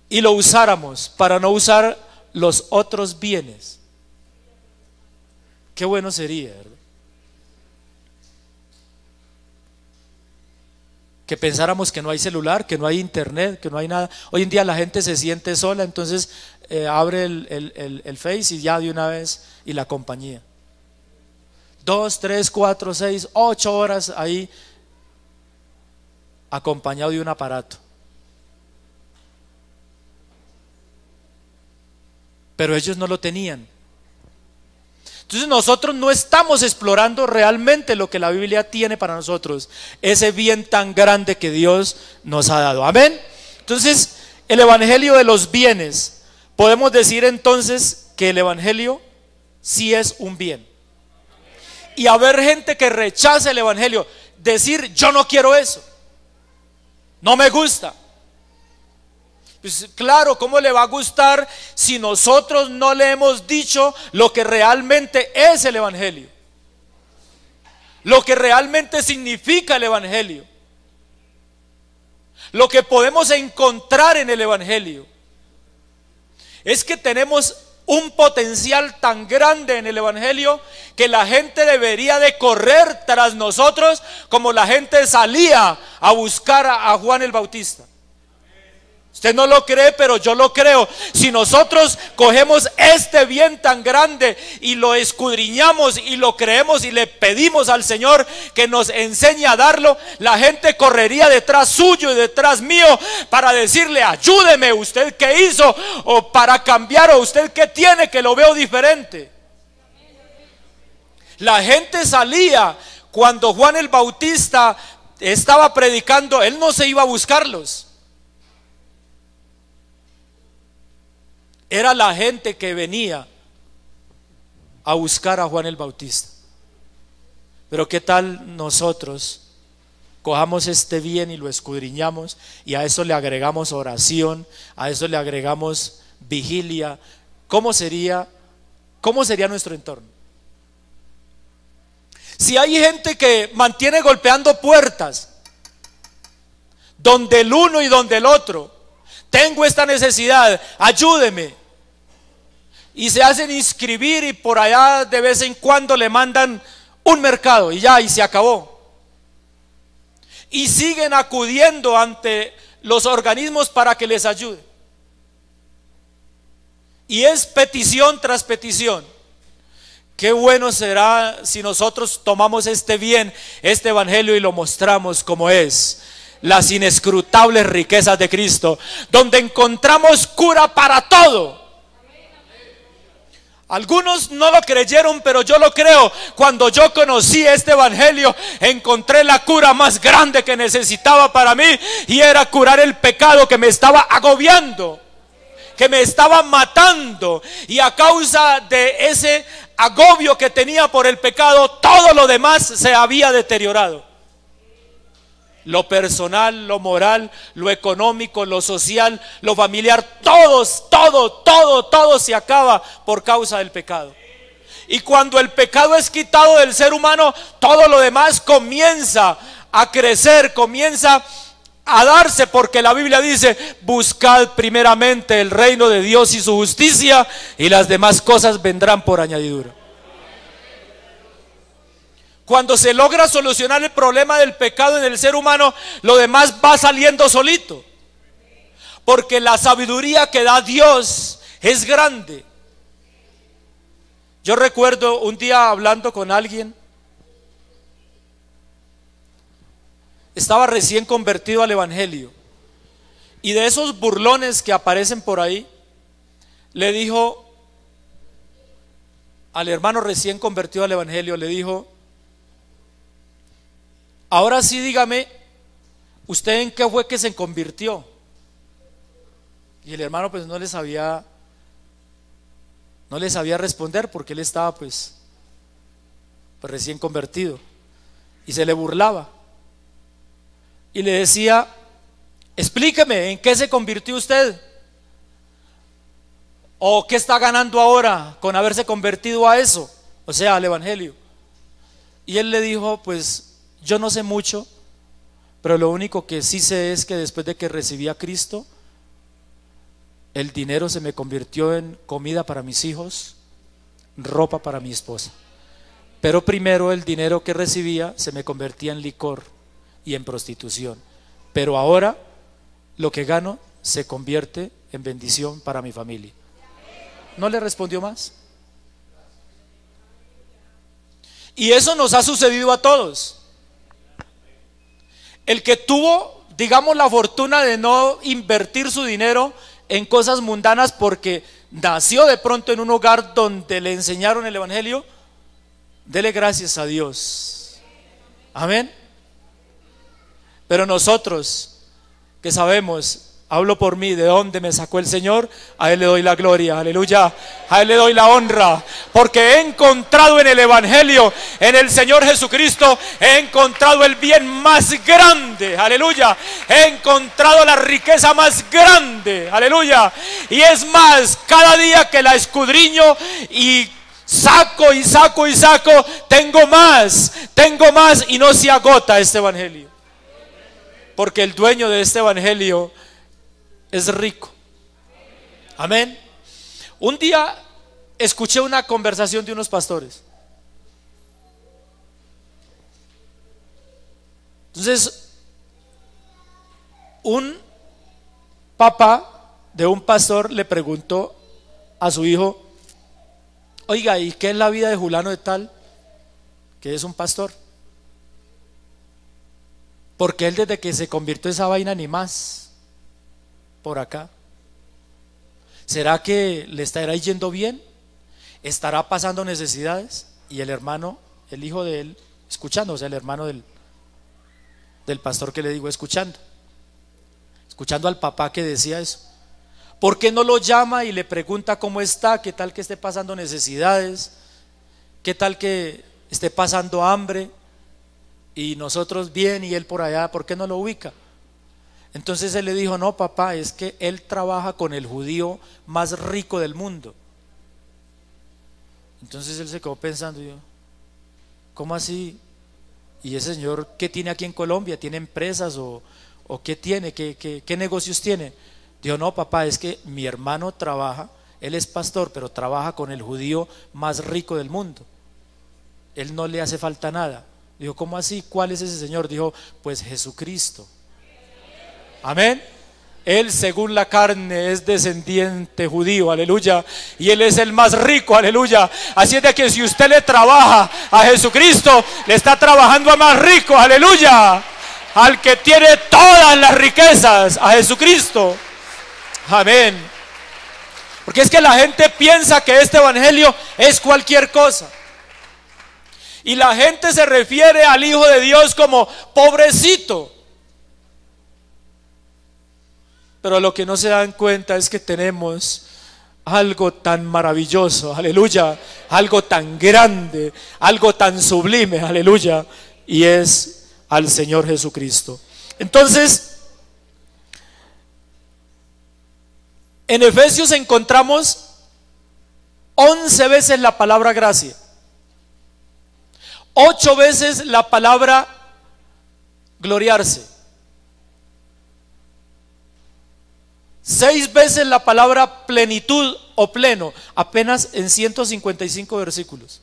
y lo usáramos para no usar los otros bienes. Qué bueno sería, ¿verdad? que pensáramos que no hay celular, que no hay internet, que no hay nada. Hoy en día la gente se siente sola, entonces abre el Face y ya de una vez, y la compañía. 2, 3, 4, 6, 8 horas ahí acompañado de un aparato. Pero ellos no lo tenían. Entonces nosotros no estamos explorando realmente lo que la Biblia tiene para nosotros, ese bien tan grande que Dios nos ha dado. Amén. Entonces, el evangelio de los bienes, podemos decir entonces que el evangelio sí es un bien. Y haber gente que rechaza el evangelio, decir yo no quiero eso, no me gusta. Pues claro, ¿cómo le va a gustar si nosotros no le hemos dicho lo que realmente es el evangelio? Lo que realmente significa el evangelio. Lo que podemos encontrar en el evangelio. Es que tenemos un potencial tan grande en el evangelio que la gente debería de correr tras nosotros como la gente salía a buscar a Juan el Bautista. Usted no lo cree, pero yo lo creo. Si nosotros cogemos este bien tan grande y lo escudriñamos y lo creemos y le pedimos al Señor que nos enseñe a darlo, la gente correría detrás suyo y detrás mío para decirle ayúdeme, usted qué hizo, o para cambiar, o usted qué tiene que lo veo diferente. La gente salía cuando Juan el Bautista estaba predicando, él no se iba a buscarlos. Era la gente que venía a buscar a Juan el Bautista. Pero ¿qué tal nosotros cojamos este bien y lo escudriñamos, y a eso le agregamos oración, a eso le agregamos vigilia? ¿Cómo sería nuestro entorno? Si hay gente que mantiene golpeando puertas, donde el uno y donde el otro, tengo esta necesidad, ayúdeme, y se hacen inscribir y por allá de vez en cuando le mandan un mercado y ya, y se acabó, y siguen acudiendo ante los organismos para que les ayude, y es petición tras petición. Qué bueno será si nosotros tomamos este bien, este evangelio, y lo mostramos como es: las inescrutables riquezas de Cristo, donde encontramos cura para todo. Algunos no lo creyeron, pero yo lo creo. Cuando yo conocí este evangelio, encontré la cura más grande que necesitaba para mí, y era curar el pecado que me estaba agobiando, que me estaba matando, y a causa de ese agobio que tenía por el pecado, todo lo demás se había deteriorado. Lo personal, lo moral, lo económico, lo social, lo familiar, todo se acaba por causa del pecado. Y cuando el pecado es quitado del ser humano, todo lo demás comienza a crecer, comienza a darse, porque la Biblia dice: buscad primeramente el reino de Dios y su justicia, y las demás cosas vendrán por añadidura. Cuando se logra solucionar el problema del pecado en el ser humano, lo demás va saliendo solito, porque la sabiduría que da Dios es grande. Yo recuerdo un día hablando con alguien, estaba recién convertido al evangelio, y de esos burlones que aparecen por ahí, le dijo al hermano recién convertido al evangelio, le dijo: ahora sí, dígame, ¿usted en qué fue que se convirtió? Y el hermano pues no le sabía responder, porque él estaba pues recién convertido, y se le burlaba y le decía: explíqueme, ¿en qué se convirtió usted? ¿O qué está ganando ahora con haberse convertido a eso? O sea, al evangelio. Y él le dijo: pues yo no sé mucho, pero lo único que sí sé es que después de que recibí a Cristo, el dinero se me convirtió en comida para mis hijos, ropa para mi esposa. Pero primero el dinero que recibía se me convertía en licor y en prostitución. pero ahora lo que gano se convierte en bendición para mi familia. ¿No le respondió más? Y eso nos ha sucedido a todos. El que tuvo, digamos, la fortuna de no invertir su dinero en cosas mundanas porque nació de pronto en un hogar donde le enseñaron el evangelio, dele gracias a Dios. Amén. Pero nosotros que sabemos, hablo por mí, de dónde me sacó el Señor, a Él le doy la gloria, aleluya, a Él le doy la honra, porque he encontrado en el evangelio, en el Señor Jesucristo, he encontrado el bien más grande, aleluya, he encontrado la riqueza más grande, aleluya. Y es más, cada día que la escudriño y saco y saco y saco, tengo más y no se agota este evangelio, porque el dueño de este evangelio es rico. Amén. Un día escuché una conversación de unos pastores. Entonces, un papá de un pastor le preguntó a su hijo: oiga, ¿y qué es la vida de Julano de tal, que es un pastor? Porque él desde que se convirtió en esa vaina ni más por acá. ¿Será que le estará yendo bien? ¿Estará pasando necesidades? Y el hermano, el hijo de él, escuchando, o sea, el hermano del pastor que le digo, escuchando al papá que decía eso. ¿Por qué no lo llama y le pregunta cómo está? ¿Qué tal que esté pasando necesidades? ¿Qué tal que esté pasando hambre? Y nosotros bien y él por allá, ¿por qué no lo ubica? Entonces él le dijo: no, papá, es que él trabaja con el judío más rico del mundo. Entonces él se quedó pensando, yo, ¿cómo así? ¿Y ese señor qué tiene aquí en Colombia? ¿Tiene empresas o qué tiene? ¿Qué negocios tiene? Dijo: no, papá, es que mi hermano trabaja, él es pastor, pero trabaja con el judío más rico del mundo. Él no le hace falta nada. Dijo: ¿cómo así? ¿Cuál es ese señor? Dijo: pues Jesucristo. Amén. Él según la carne es descendiente judío, aleluya, y él es el más rico, aleluya. Así es de que si usted le trabaja a Jesucristo, le está trabajando al más rico, aleluya, al que tiene todas las riquezas, a Jesucristo. Amén. Porque es que la gente piensa que este evangelio es cualquier cosa, y la gente se refiere al Hijo de Dios como pobrecito. Pero lo que no se dan cuenta es que tenemos algo tan maravilloso, aleluya, algo tan grande, algo tan sublime, aleluya, y es al Señor Jesucristo. Entonces, en Efesios encontramos 11 veces la palabra gracia, 8 veces la palabra gloriarse, 6 veces la palabra plenitud o pleno, apenas en 155 versículos.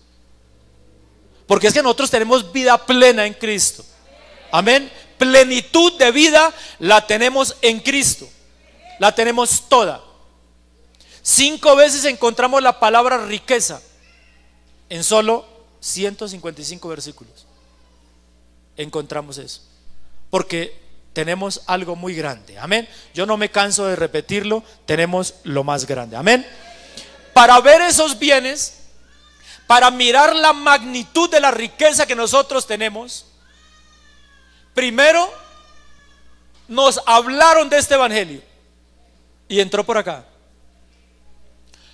Porque es que nosotros tenemos vida plena en Cristo. Amén. Plenitud de vida la tenemos en Cristo, la tenemos toda. 5 veces encontramos la palabra riqueza en solo 155 versículos. Encontramos eso, porque tenemos algo muy grande. Amén. Yo no me canso de repetirlo, tenemos lo más grande. Amén. Para ver esos bienes, para mirar la magnitud de la riqueza que nosotros tenemos, primero nos hablaron de este evangelio y entró por acá.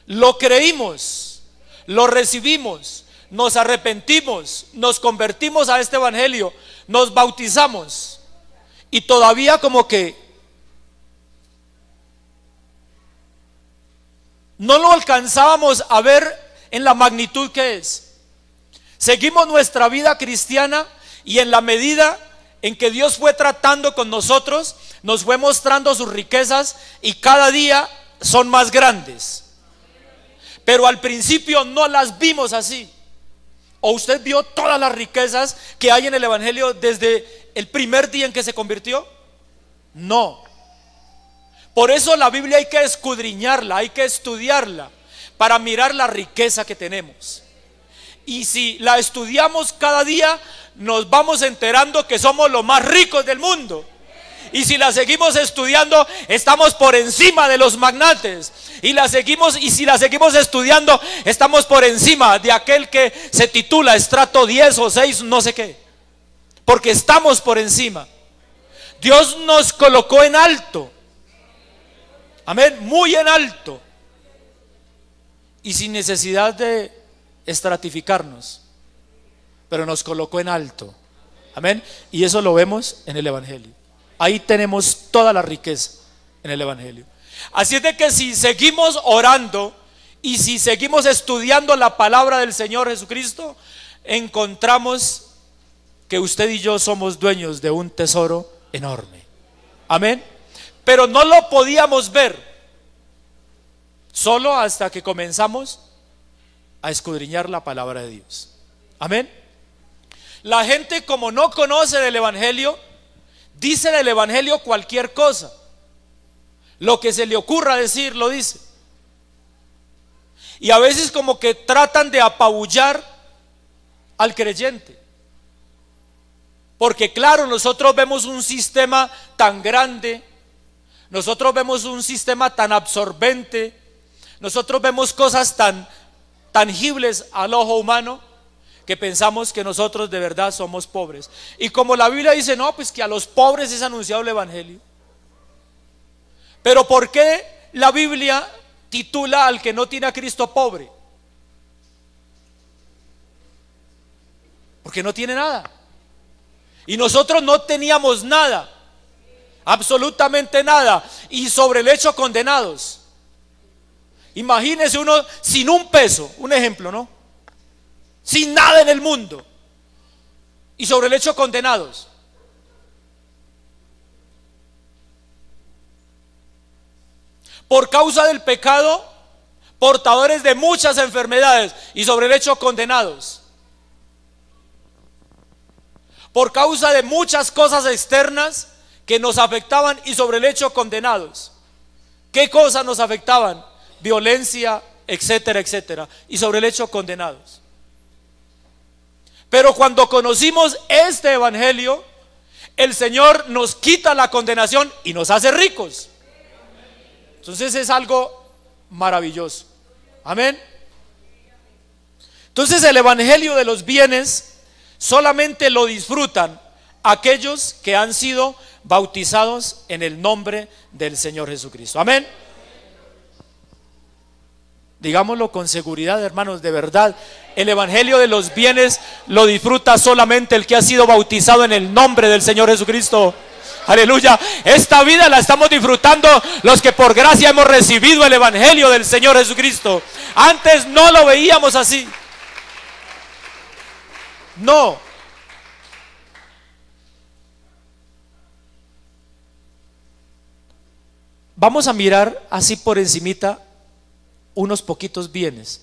Lo creímos, lo recibimos, nos arrepentimos, nos convertimos a este evangelio, nos bautizamos. Y todavía como que no lo alcanzábamos a ver en la magnitud que es. Seguimos nuestra vida cristiana y en la medida en que Dios fue tratando con nosotros, nos fue mostrando sus riquezas y cada día son más grandes. Pero al principio no las vimos así. ¿O usted vio todas las riquezas que hay en el evangelio desde el primer día en que se convirtió? No. Por eso la Biblia hay que escudriñarla, hay que estudiarla para mirar la riqueza que tenemos. Y si la estudiamos cada día, nos vamos enterando que somos los más ricos del mundo. Y si la seguimos estudiando, estamos por encima de los magnates. Y si la seguimos estudiando, estamos por encima de aquel que se titula estrato 10 o 6, no sé qué. Porque estamos por encima. Dios nos colocó en alto. Amén, muy en alto. Y sin necesidad de estratificarnos, pero nos colocó en alto. Amén. Y eso lo vemos en el Evangelio. Ahí tenemos toda la riqueza en el Evangelio. Así es de que si seguimos orando y si seguimos estudiando la palabra del Señor Jesucristo, encontramos que usted y yo somos dueños de un tesoro enorme. Amén. Pero no lo podíamos ver solo hasta que comenzamos a escudriñar la palabra de Dios. Amén. La gente, como no conoce del Evangelio, dice del Evangelio cualquier cosa. Lo que se le ocurra decir, lo dice. Y a veces como que tratan de apabullar al creyente. Porque claro, nosotros vemos un sistema tan grande, nosotros vemos un sistema tan absorbente, nosotros vemos cosas tan tangibles al ojo humano, que pensamos que nosotros de verdad somos pobres. Y como la Biblia dice, no, pues que a los pobres es anunciado el Evangelio. Pero ¿por qué la Biblia titula al que no tiene a Cristo pobre? Porque no tiene nada. Y nosotros no teníamos nada, absolutamente nada, y sobre el hecho condenados. Imagínese uno sin un peso, un ejemplo, ¿no? Sin nada en el mundo y sobre el hecho condenados. Por causa del pecado, portadores de muchas enfermedades y sobre el hecho condenados. Por causa de muchas cosas externas que nos afectaban y sobre el hecho condenados. ¿Qué cosas nos afectaban? Violencia, etcétera, etcétera, y sobre el hecho condenados. Pero cuando conocimos este Evangelio, el Señor nos quita la condenación y nos hace ricos. Entonces es algo maravilloso. Amén. Entonces el Evangelio de los bienes solamente lo disfrutan aquellos que han sido bautizados en el nombre del Señor Jesucristo. Amén. Digámoslo con seguridad, hermanos, de verdad, el Evangelio de los bienes lo disfruta solamente el que ha sido bautizado en el nombre del Señor Jesucristo. Aleluya. Esta vida la estamos disfrutando los que por gracia hemos recibido el Evangelio del Señor Jesucristo. Antes no lo veíamos así. No. Vamos a mirar así por encimita unos poquitos bienes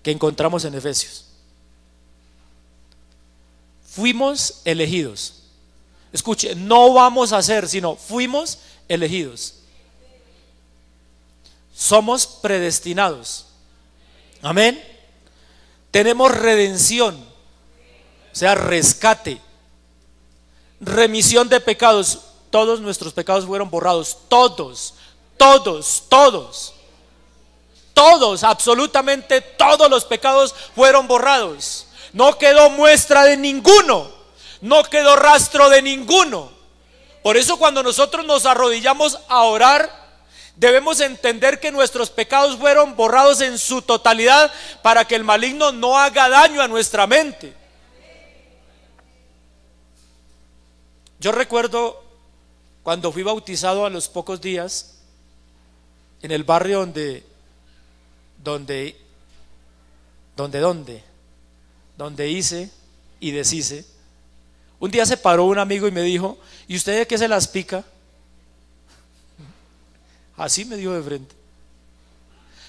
que encontramos en Efesios. Fuimos elegidos. Escuche, no vamos a ser, sino fuimos elegidos. Somos predestinados. Amén. Tenemos redención, o sea, rescate, remisión de pecados. Todos nuestros pecados fueron borrados. Todos, absolutamente todos los pecados fueron borrados. No quedó muestra de ninguno, no quedó rastro de ninguno. Por eso cuando nosotros nos arrodillamos a orar, debemos entender que nuestros pecados fueron borrados en su totalidad para que el maligno no haga daño a nuestra mente. Yo recuerdo cuando fui bautizado a los pocos días en el barrio donde hice y deshice. Un día se paró un amigo y me dijo: ¿y usted de qué se las pica? Así me dijo de frente.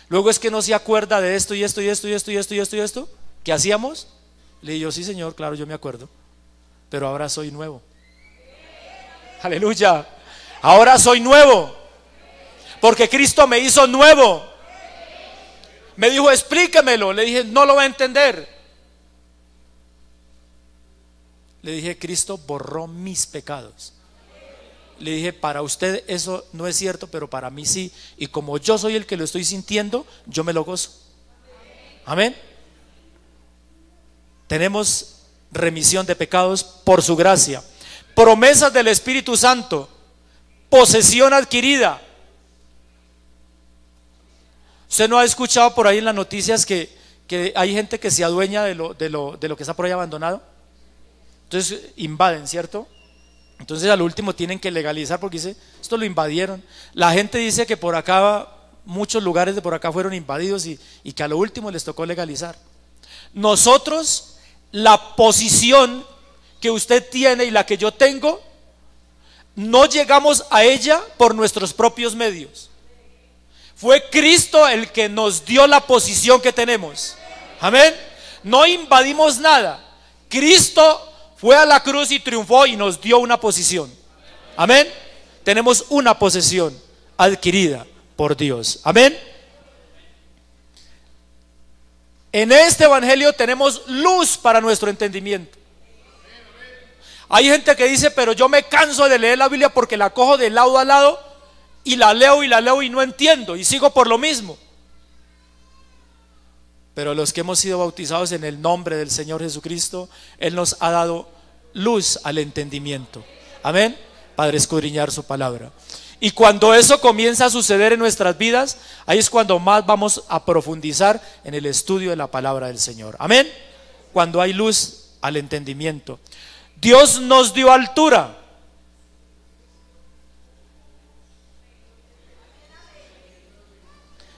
Luego, es que no se acuerda de esto y esto y esto y esto y esto y esto y esto ¿qué hacíamos? Le dije yo: sí, señor, claro, yo me acuerdo, pero ahora soy nuevo. Aleluya. Ahora soy nuevo, porque Cristo me hizo nuevo. Me dijo, explíquemelo. Le dije, no lo va a entender. Le dije, Cristo borró mis pecados. Le dije, para usted eso no es cierto, pero para mí sí. Y como yo soy el que lo estoy sintiendo, yo me lo gozo. Amén. Tenemos remisión de pecados por su gracia. Promesas del Espíritu Santo. Posesión adquirida. Usted no ha escuchado por ahí en las noticias que hay gente que se adueña de lo que está por ahí abandonado. Entonces invaden, ¿cierto? Entonces al último tienen que legalizar porque dice, esto lo invadieron. La gente dice que por acá, muchos lugares de por acá fueron invadidos y que a lo último les tocó legalizar. Nosotros, la posición que usted tiene y la que yo tengo, no llegamos a ella por nuestros propios medios. Fue Cristo el que nos dio la posición que tenemos. Amén. No invadimos nada. Cristo fue a la cruz y triunfó y nos dio una posición. Amén. Tenemos una posesión adquirida por Dios. Amén. En este evangelio tenemos luz para nuestro entendimiento. Hay gente que dice, pero yo me canso de leer la Biblia porque la cojo de lado a lado y la leo y no entiendo y sigo por lo mismo. Pero los que hemos sido bautizados en el nombre del Señor Jesucristo, Él nos ha dado luz al entendimiento. Amén. Para escudriñar su palabra. Y cuando eso comienza a suceder en nuestras vidas, ahí es cuando más vamos a profundizar en el estudio de la palabra del Señor. Amén. Cuando hay luz al entendimiento. Dios nos dio altura.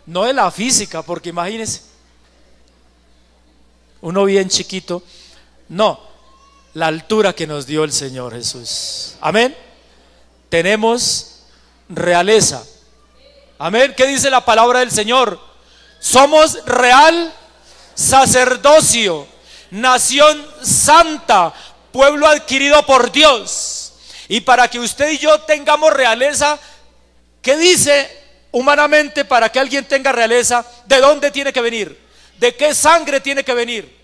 No de la física, porque imagínense, uno bien chiquito. No, la altura que nos dio el Señor Jesús. Amén. Tenemos realeza. Amén. ¿Qué dice la palabra del Señor? Somos real sacerdocio, nación santa, pueblo adquirido por Dios. Y para que usted y yo tengamos realeza, ¿qué dice humanamente para que alguien tenga realeza? ¿De dónde tiene que venir? ¿De qué sangre tiene que venir?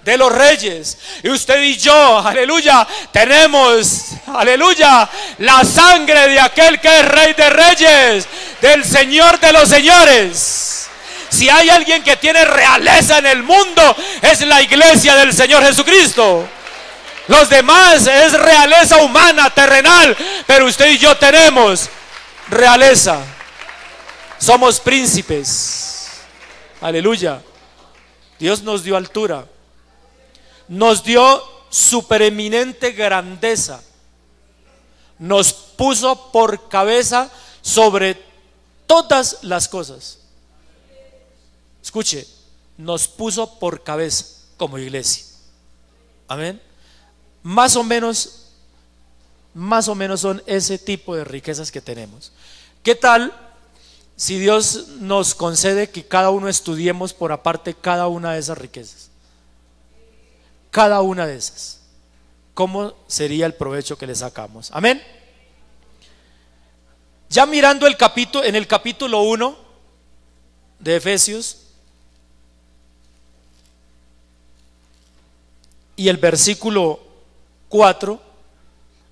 De los reyes. Y usted y yo, aleluya, tenemos, aleluya, la sangre de aquel que es Rey de Reyes, del Señor de los señores. Si hay alguien que tiene realeza en el mundo, es la iglesia del Señor Jesucristo. Los demás es realeza humana, terrenal, pero usted y yo tenemos realeza. Somos príncipes. Aleluya. Dios nos dio altura. Nos dio supereminente grandeza. Nos puso por cabeza sobre todas las cosas. Escuche, nos puso por cabeza como iglesia. Amén. Más o menos son ese tipo de riquezas que tenemos. ¿Qué tal si Dios nos concede que cada uno estudiemos por aparte cada una de esas riquezas? Cada una de esas. ¿Cómo sería el provecho que le sacamos? Amén. Ya mirando en el capítulo 1 de Efesios y el versículo 4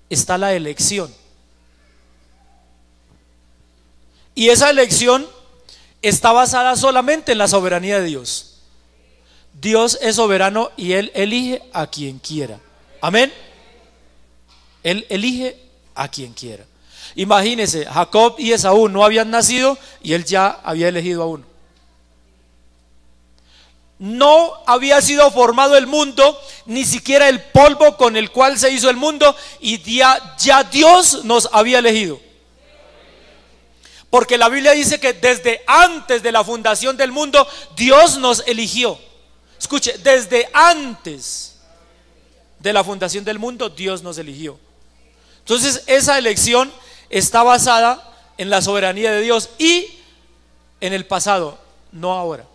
está la elección. Y esa elección está basada solamente en la soberanía de Dios. Dios es soberano y Él elige a quien quiera. Amén. Él elige a quien quiera. Imagínense, Jacob y Esaú no habían nacido y Él ya había elegido a uno. No había sido formado el mundo, ni siquiera el polvo con el cual se hizo el mundo, y ya Dios nos había elegido. Porque la Biblia dice que desde antes de la fundación del mundo Dios nos eligió. Escuche, desde antes de la fundación del mundo Dios nos eligió. Entonces esa elección está basada en la soberanía de Dios y en el pasado, no ahora.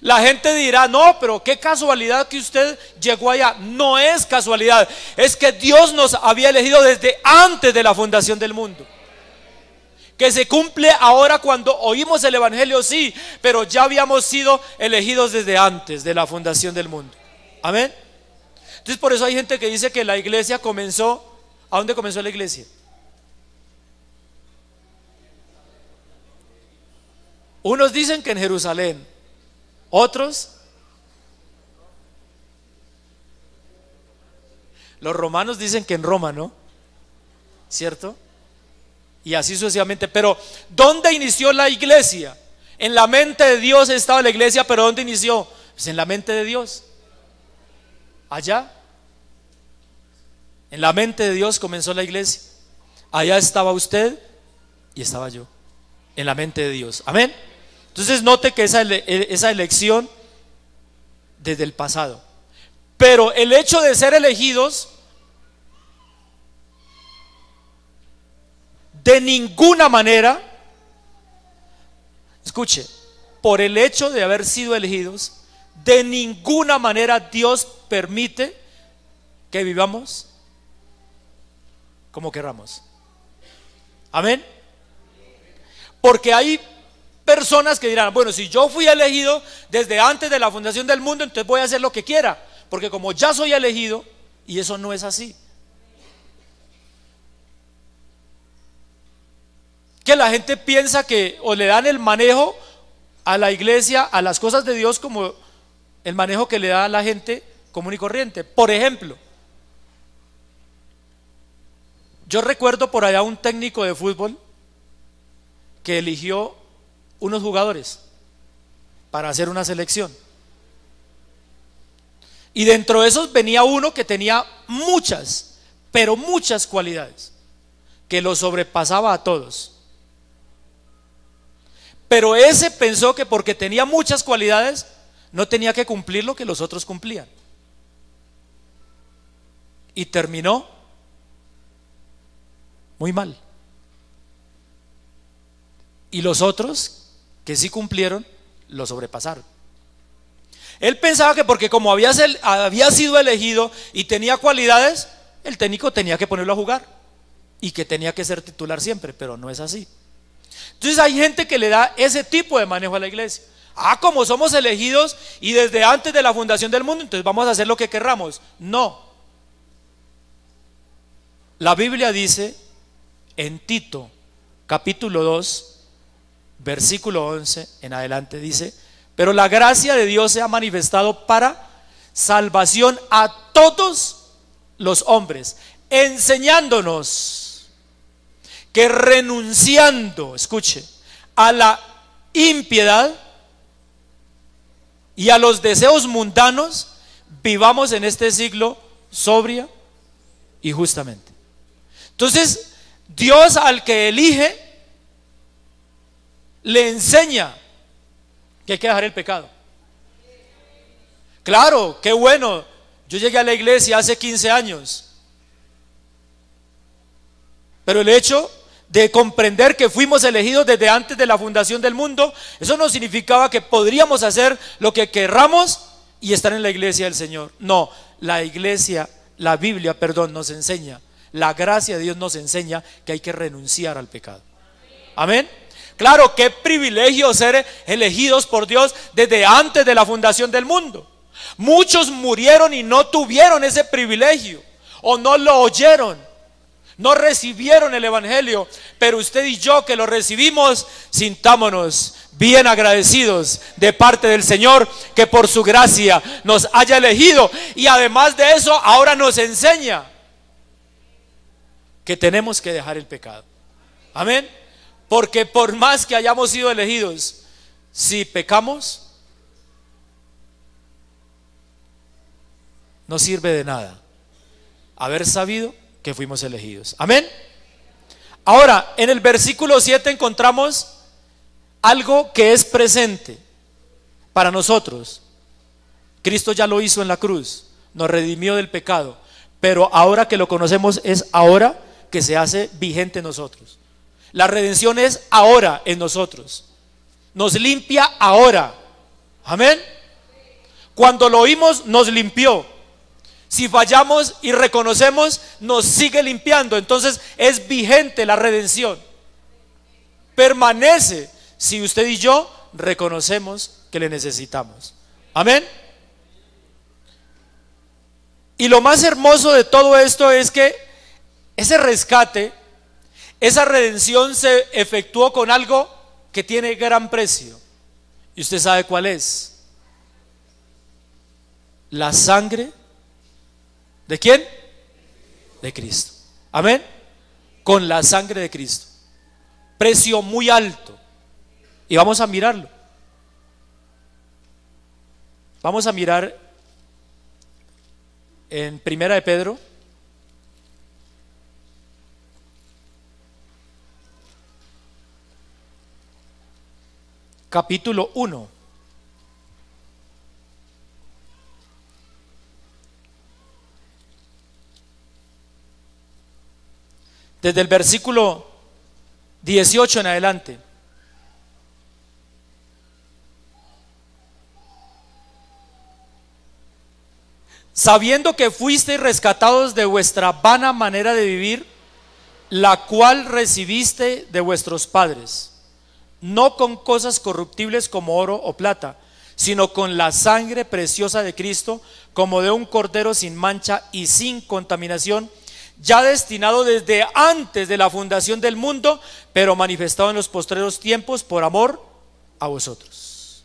La gente dirá, no, pero qué casualidad que usted llegó allá. No es casualidad, es que Dios nos había elegido desde antes de la fundación del mundo. Que se cumple ahora cuando oímos el evangelio, sí, pero ya habíamos sido elegidos desde antes de la fundación del mundo. Amén. Entonces por eso hay gente que dice que la iglesia comenzó. ¿A dónde comenzó la iglesia? Unos dicen que en Jerusalén, otros, los romanos dicen que en Roma, ¿no? ¿Cierto? Y así sucesivamente. Pero ¿dónde inició la iglesia? En la mente de Dios estaba la iglesia, pero ¿dónde inició? Pues en la mente de Dios. Allá, en la mente de Dios comenzó la iglesia. Allá estaba usted y estaba yo, en la mente de Dios. Amén. Entonces note que esa elección desde el pasado. Pero el hecho de ser elegidos, de ninguna manera, escuche, por el hecho de haber sido elegidos, de ninguna manera Dios permite que vivamos como querramos. Amén. Porque hay personas que dirán, bueno, si yo fui elegido desde antes de la fundación del mundo, entonces voy a hacer lo que quiera, porque como ya soy elegido, y eso no es así. Que la gente piensa que o le dan el manejo a la iglesia, a las cosas de Dios, como el manejo que le da a la gente común y corriente. Por ejemplo, yo recuerdo por allá un técnico de fútbol que eligió unos jugadores para hacer una selección, y dentro de esos venía uno que tenía muchas, pero muchas cualidades, que lo sobrepasaba a todos. Pero ese pensó que porque tenía muchas cualidades no tenía que cumplir lo que los otros cumplían, y terminó muy mal. Y los otros que sí cumplieron lo sobrepasaron. Él pensaba que porque como había sido elegido y tenía cualidades, el técnico tenía que ponerlo a jugar y que tenía que ser titular siempre, pero no es así. Entonces hay gente que le da ese tipo de manejo a la iglesia. Como somos elegidos y desde antes de la fundación del mundo, entonces vamos a hacer lo que querramos. No. La Biblia dice en Tito capítulo 2 versículo 11 en adelante, dice: pero la gracia de Dios se ha manifestado para salvación a todos los hombres, enseñándonos que renunciando, escuche, a la impiedad y a los deseos mundanos, vivamos en este siglo sobria y justamente. Entonces, Dios al que elige le enseña que hay que dejar el pecado. Claro, qué bueno. Yo llegué a la iglesia hace 15 años, pero el hecho de comprender que fuimos elegidos desde antes de la fundación del mundo, eso no significaba que podríamos hacer lo que querramos y estar en la iglesia del Señor. No, la Biblia, nos enseña, la gracia de Dios nos enseña que hay que renunciar al pecado. Amén. Claro, qué privilegio ser elegidos por Dios desde antes de la fundación del mundo. Muchos murieron y no tuvieron ese privilegio, o no lo oyeron, no recibieron el evangelio. Pero usted y yo que lo recibimos, sintámonos bien agradecidos de parte del Señor, que por su gracia nos haya elegido, y además de eso ahora nos enseña que tenemos que dejar el pecado. Amén. Porque por más que hayamos sido elegidos, si pecamos, no sirve de nada haber sabido que fuimos elegidos. Amén. Ahora, en el versículo 7 encontramos algo que es presente para nosotros. Cristo ya lo hizo en la cruz, nos redimió del pecado, pero ahora que lo conocemos es ahora que se hace vigente en nosotros. La redención es ahora en nosotros, nos limpia ahora. Amén. Cuando lo oímos nos limpió. Si fallamos y reconocemos, nos sigue limpiando. Entonces es vigente la redención. Permanece si usted y yo reconocemos que le necesitamos. Amén. Y lo más hermoso de todo esto es que ese rescate, esa redención se efectuó con algo que tiene gran precio. Y usted sabe cuál es. La sangre ¿de quién? De Cristo. Amén. Con la sangre de Cristo. Precio muy alto. Y vamos a mirarlo. Vamos a mirar en Primera de Pedro, capítulo 1. Desde el versículo 18 en adelante. Sabiendo que fuisteis rescatados de vuestra vana manera de vivir, la cual recibiste de vuestros padres, no con cosas corruptibles como oro o plata, sino con la sangre preciosa de Cristo, como de un cordero sin mancha y sin contaminación, ya destinado desde antes de la fundación del mundo, pero manifestado en los postreros tiempos por amor a vosotros.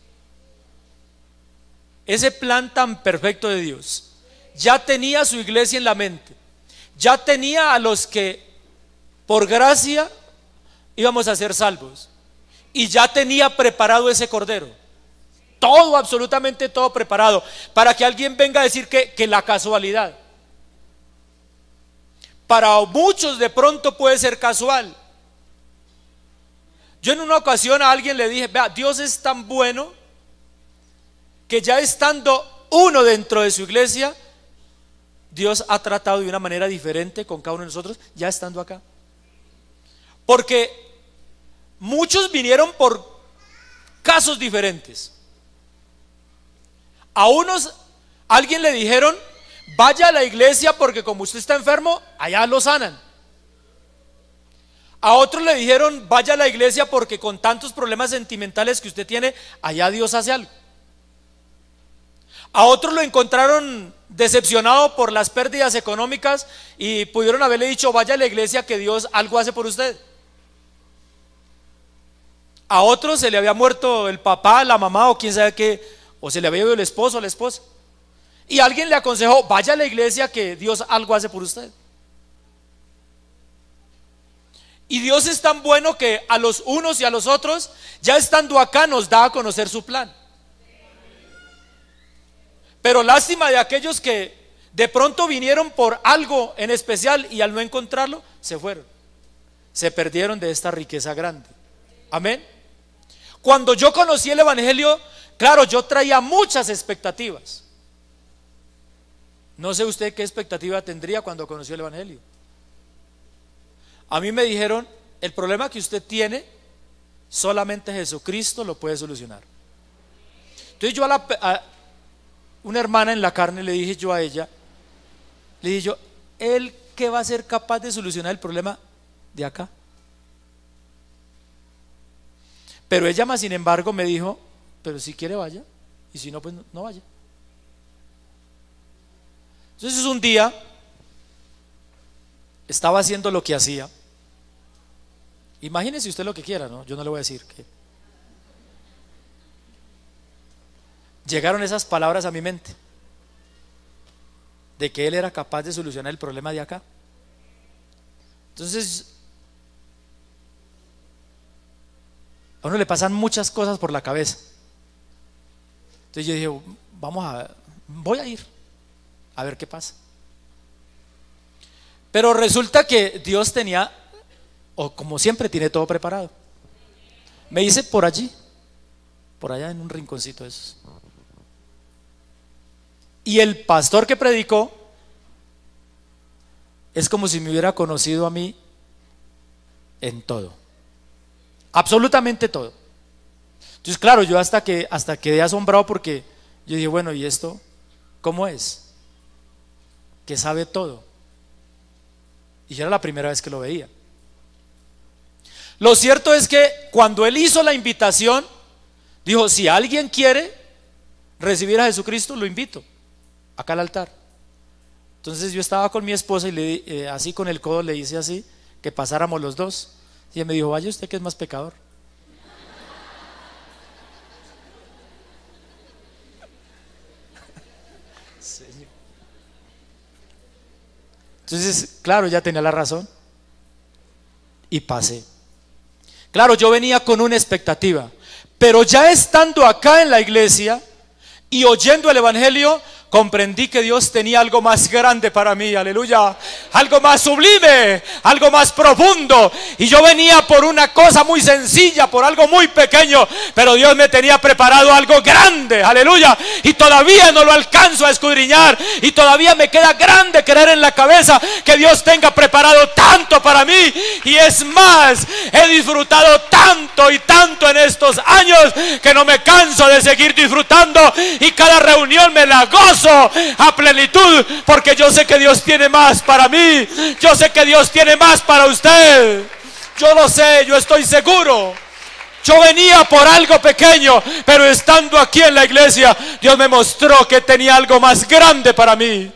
Ese plan tan perfecto de Dios ya tenía a su iglesia en la mente, ya tenía a los que por gracia íbamos a ser salvos, y ya tenía preparado ese cordero, todo, absolutamente todo preparado, para que alguien venga a decir que la casualidad. Para muchos de pronto puede ser casual. Yo en una ocasión a alguien le dije: vea, Dios es tan bueno que ya estando uno dentro de su iglesia, Dios ha tratado de una manera diferente con cada uno de nosotros, ya estando acá. Porque muchos vinieron por casos diferentes. A unos, alguien le dijeron: vaya a la iglesia porque como usted está enfermo, allá lo sanan. A otros le dijeron: vaya a la iglesia porque con tantos problemas sentimentales que usted tiene, allá Dios hace algo. A otros lo encontraron decepcionado por las pérdidas económicas y pudieron haberle dicho: vaya a la iglesia que Dios algo hace por usted. A otros se le había muerto el papá, la mamá o quién sabe qué, o se le había ido el esposo o la esposa, y alguien le aconsejó: vaya a la iglesia que Dios algo hace por usted. Y Dios es tan bueno que a los unos y a los otros, ya estando acá, nos da a conocer su plan. Pero lástima de aquellos que de pronto vinieron por algo en especial y al no encontrarlo, se fueron, se perdieron de esta riqueza grande. Amén. Cuando yo conocí el evangelio, claro, yo traía muchas expectativas. No sé usted qué expectativa tendría cuando conoció el evangelio. A mí me dijeron: el problema que usted tiene, solamente Jesucristo lo puede solucionar. Entonces yo a una hermana en la carne le dije yo a ella, le dije yo: ¿él qué va a ser capaz de solucionar el problema de acá? Pero ella más sin embargo me dijo: pero si quiere vaya, y si no, pues no vaya. Entonces un día estaba haciendo lo que hacía. Imagínese usted lo que quiera, ¿no? Yo no le voy a decir que. Llegaron esas palabras a mi mente de que él era capaz de solucionar el problema de acá. Entonces a uno le pasan muchas cosas por la cabeza. Entonces yo dije: voy a ir a ver qué pasa. Pero resulta que Dios tenía, o como siempre, tiene todo preparado. Me hice por allí, por allá en un rinconcito de esos. Y el pastor que predicó es como si me hubiera conocido a mí en todo, absolutamente todo. Entonces, claro, yo hasta quedé asombrado porque yo dije, bueno, ¿y esto cómo es? Que sabe todo. Y ya era la primera vez que lo veía. Lo cierto es que cuando él hizo la invitación, dijo, si alguien quiere recibir a Jesucristo, lo invito acá al altar. Entonces yo estaba con mi esposa y así con el codo le hice así, que pasáramos los dos. Y ella me dijo, vaya usted que es más pecador. Entonces, claro, ya tenía la razón y pasé. Claro, yo venía con una expectativa, pero ya estando acá en la iglesia y oyendo el evangelio, comprendí que Dios tenía algo más grande para mí, aleluya, algo más sublime, algo más profundo. Y yo venía por una cosa muy sencilla, por algo muy pequeño, pero Dios me tenía preparado algo grande, aleluya. Y todavía no lo alcanzo a escudriñar, y todavía me queda grande creer en la cabeza que Dios tenga preparado tanto para mí. Y es más, he disfrutado tanto y tanto en estos años que no me canso de seguir disfrutando, y cada reunión me la gozo a plenitud, porque yo sé que Dios tiene más para mí, yo sé que Dios tiene más para usted, yo lo sé, yo estoy seguro. Yo venía por algo pequeño, pero estando aquí en la iglesia, Dios me mostró que tenía algo más grande para mí.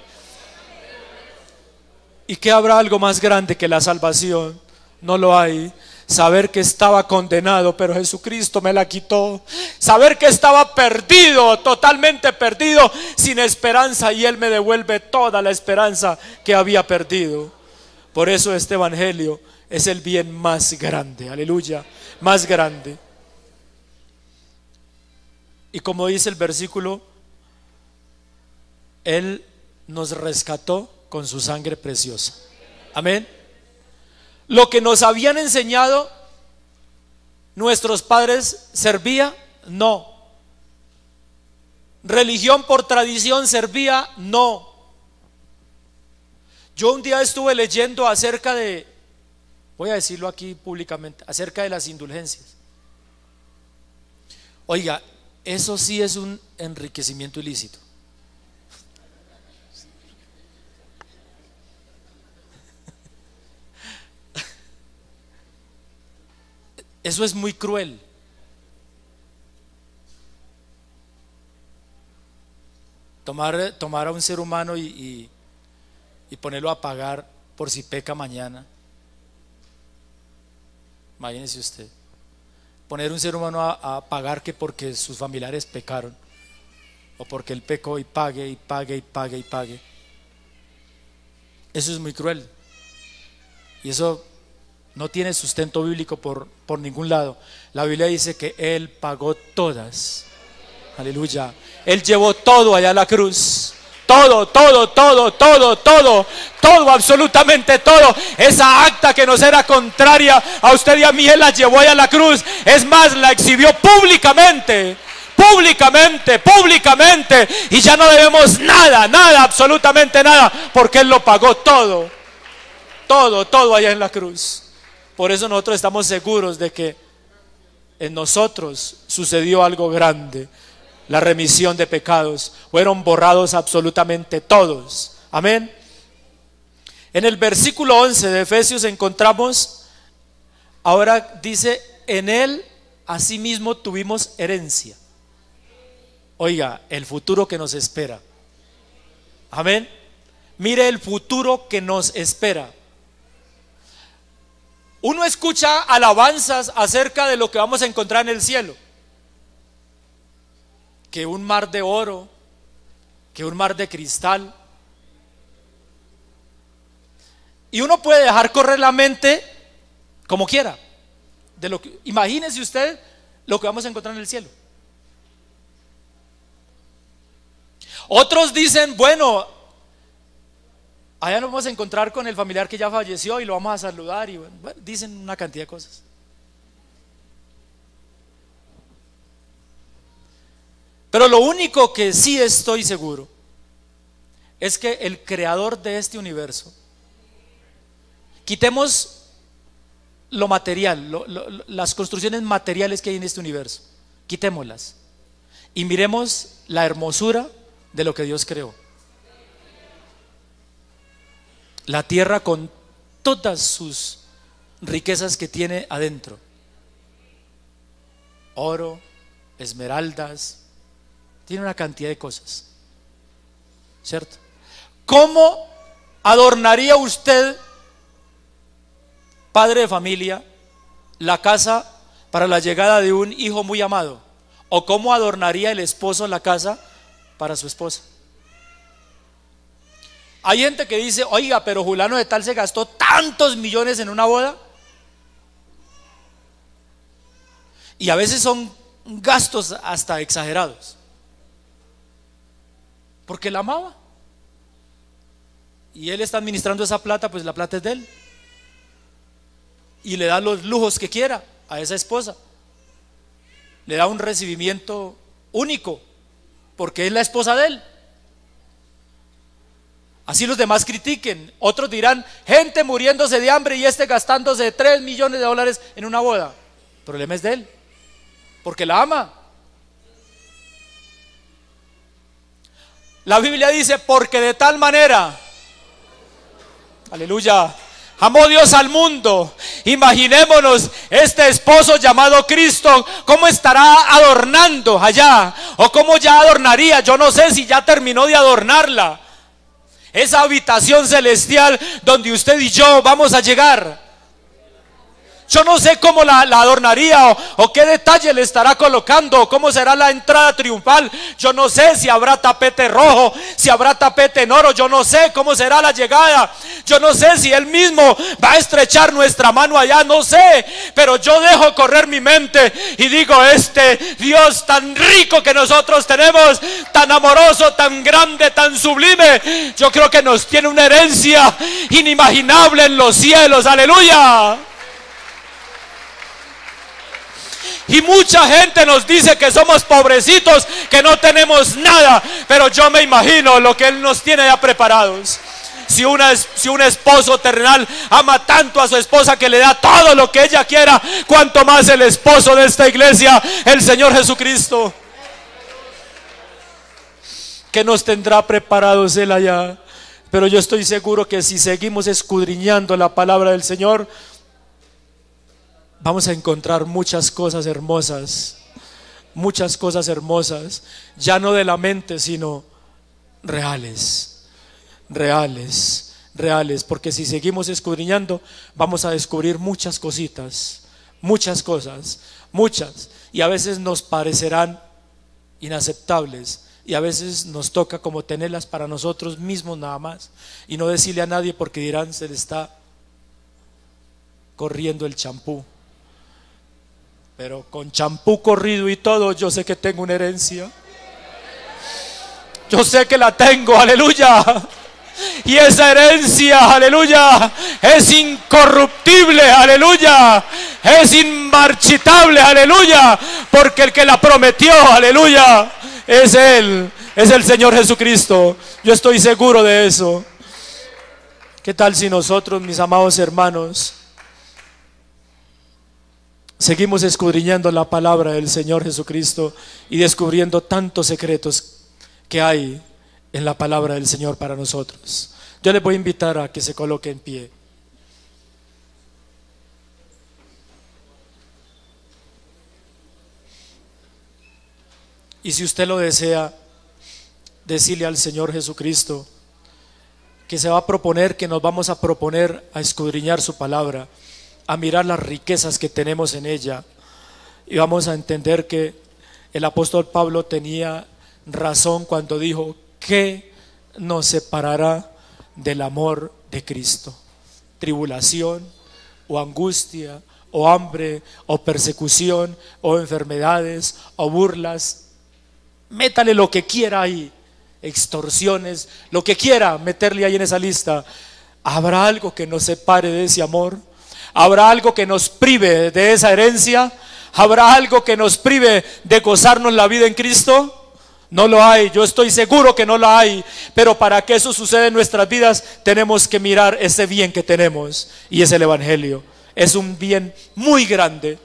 ¿Y qué habrá algo más grande que la salvación? No lo hay. Saber que estaba condenado, pero Jesucristo me la quitó. Saber que estaba perdido, totalmente perdido, sin esperanza, y Él me devuelve toda la esperanza que había perdido. Por eso este evangelio es el bien más grande, aleluya, más grande. Y como dice el versículo, Él nos rescató con su sangre preciosa. Amén. Lo que nos habían enseñado nuestros padres servía, no. Religión por tradición servía, no. Yo un día estuve leyendo acerca de, voy a decirlo aquí públicamente, acerca de las indulgencias. Oiga, eso sí es un enriquecimiento ilícito. Eso es muy cruel. Tomar a un ser humano y ponerlo a pagar por si peca mañana. Imagínese usted. Poner un ser humano a pagar que porque sus familiares pecaron, o porque él pecó, y pague y pague y pague y pague. Eso es muy cruel. Y eso no tiene sustento bíblico por ningún lado. La Biblia dice que Él pagó todas. Aleluya. Él llevó todo allá a la cruz. Todo, absolutamente todo. Esa acta que nos era contraria a usted y a mí, Él la llevó allá a la cruz. Es más, la exhibió públicamente. Y ya no debemos nada, absolutamente nada, porque Él lo pagó todo allá en la cruz. Por eso nosotros estamos seguros de que en nosotros sucedió algo grande. La remisión de pecados, fueron borrados absolutamente todos. Amén. En el versículo 11 de Efesios encontramos, ahora dice, en Él asimismo tuvimos herencia. Oiga, el futuro que nos espera. Amén. Mire el futuro que nos espera. Uno escucha alabanzas acerca de lo que vamos a encontrar en el cielo. Que un mar de oro, que un mar de cristal. Y uno puede dejar correr la mente como quiera. Imagínese usted lo que vamos a encontrar en el cielo. Otros dicen, bueno, allá nos vamos a encontrar con el familiar que ya falleció y lo vamos a saludar, y bueno, dicen una cantidad de cosas. Pero lo único que sí estoy seguro es que el creador de este universo, quitemos lo material, las construcciones materiales que hay en este universo, Quitémoslas y miremos la hermosura de lo que Dios creó. La tierra con todas sus riquezas que tiene adentro: oro, esmeraldas, tiene una cantidad de cosas, ¿cierto? ¿Cómo adornaría usted, padre de familia, la casa para la llegada de un hijo muy amado? ¿O cómo adornaría el esposo la casa para su esposa? Hay gente que dice: oiga, pero fulano de tal se gastó tantos millones en una boda. Y a veces son gastos hasta exagerados, porque la amaba y él está administrando esa plata, pues la plata es de él, y le da los lujos que quiera a esa esposa, le da un recibimiento único porque es la esposa de él. Así los demás critiquen, otros dirán: gente muriéndose de hambre y gastándose 3 millones de dólares en una boda. El problema es de él, porque la ama. La Biblia dice: porque de tal manera, aleluya, amó Dios al mundo. Imaginémonos este esposo llamado Cristo, ¿cómo estará adornando allá? O cómo ya adornaría, yo no sé si ya terminó de adornarla, esa habitación celestial donde usted y yo vamos a llegar. Yo no sé cómo la adornaría o qué detalle le estará colocando, cómo será la entrada triunfal. Yo no sé si habrá tapete rojo, si habrá tapete en oro. Yo no sé cómo será la llegada. Yo no sé si Él mismo va a estrechar nuestra mano allá, no sé. Pero yo dejo correr mi mente y digo: este Dios tan rico que nosotros tenemos, tan amoroso, tan grande, tan sublime, yo creo que nos tiene una herencia inimaginable en los cielos. Aleluya. Y mucha gente nos dice que somos pobrecitos, que no tenemos nada, pero yo me imagino lo que Él nos tiene ya preparados. Si un esposo terrenal ama tanto a su esposa que le da todo lo que ella quiera, cuanto más el esposo de esta iglesia, el Señor Jesucristo, que nos tendrá preparados Él allá. Pero yo estoy seguro que si seguimos escudriñando la palabra del Señor, vamos a encontrar muchas cosas hermosas, ya no de la mente, sino reales, porque si seguimos escudriñando, vamos a descubrir muchas cositas, muchas, y a veces nos parecerán inaceptables, y a veces nos toca como tenerlas para nosotros mismos nada más, y no decirle a nadie, porque dirán: se le está corriendo el champú. Pero con champú corrido y todo, yo sé que tengo una herencia. Yo sé que la tengo, aleluya. Y esa herencia, aleluya, es incorruptible, aleluya, es inmarchitable, aleluya, porque el que la prometió, aleluya, es Él, es el Señor Jesucristo. Yo estoy seguro de eso. ¿Qué tal si nosotros, mis amados hermanos, seguimos escudriñando la palabra del Señor Jesucristo y descubriendo tantos secretos que hay en la palabra del Señor para nosotros? Yo les voy a invitar a que se coloque en pie. Y si usted lo desea, decirle al Señor Jesucristo que se va a proponer, que nos vamos a proponer a escudriñar su palabra, a mirar las riquezas que tenemos en ella, y vamos a entender que el apóstol Pablo tenía razón cuando dijo: ¿qué nos separará del amor de Cristo? Tribulación, o angustia, o hambre, o persecución, o enfermedades, o burlas. Métale lo que quiera ahí, extorsiones, lo que quiera meterle ahí en esa lista. ¿Habrá algo que nos separe de ese amor? ¿Habrá algo que nos prive de esa herencia? ¿Habrá algo que nos prive de gozarnos la vida en Cristo? No lo hay, yo estoy seguro que no lo hay. Pero para que eso suceda en nuestras vidas, tenemos que mirar ese bien que tenemos, y es el Evangelio. Es un bien muy grande,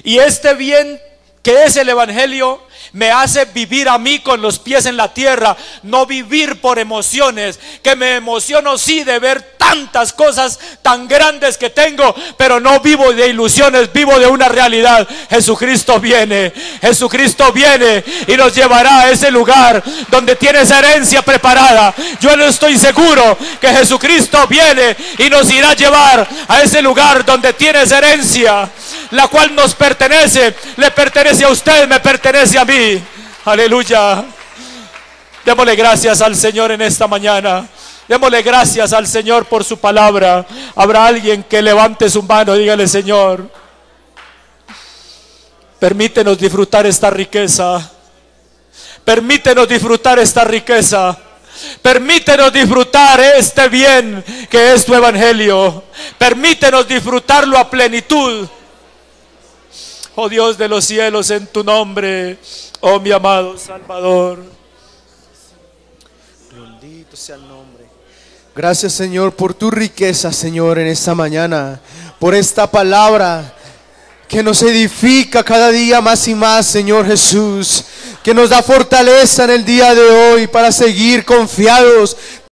y este bien que es el evangelio, me hace vivir a mí con los pies en la tierra, no vivir por emociones, que me emociono sí de ver tantas cosas tan grandes que tengo, pero no vivo de ilusiones, vivo de una realidad. Jesucristo viene y nos llevará a ese lugar donde tiene esa herencia preparada. Yo no estoy seguro que Jesucristo viene y nos irá a llevar a ese lugar donde tiene esa herencia, la cual nos pertenece, le pertenece a usted, me pertenece a mí. Aleluya. Démosle gracias al Señor en esta mañana. Démosle gracias al Señor por su palabra. Habrá alguien que levante su mano y dígale: Señor, permítenos disfrutar esta riqueza. Permítenos disfrutar esta riqueza. Permítenos disfrutar este bien que es tu evangelio. Permítenos disfrutarlo a plenitud. Oh Dios de los cielos, en tu nombre, oh mi amado Salvador. Bendito sea el nombre. Gracias, Señor, por tu riqueza, Señor, en esta mañana, por esta palabra que nos edifica cada día más y más, Señor Jesús, que nos da fortaleza en el día de hoy para seguir confiados,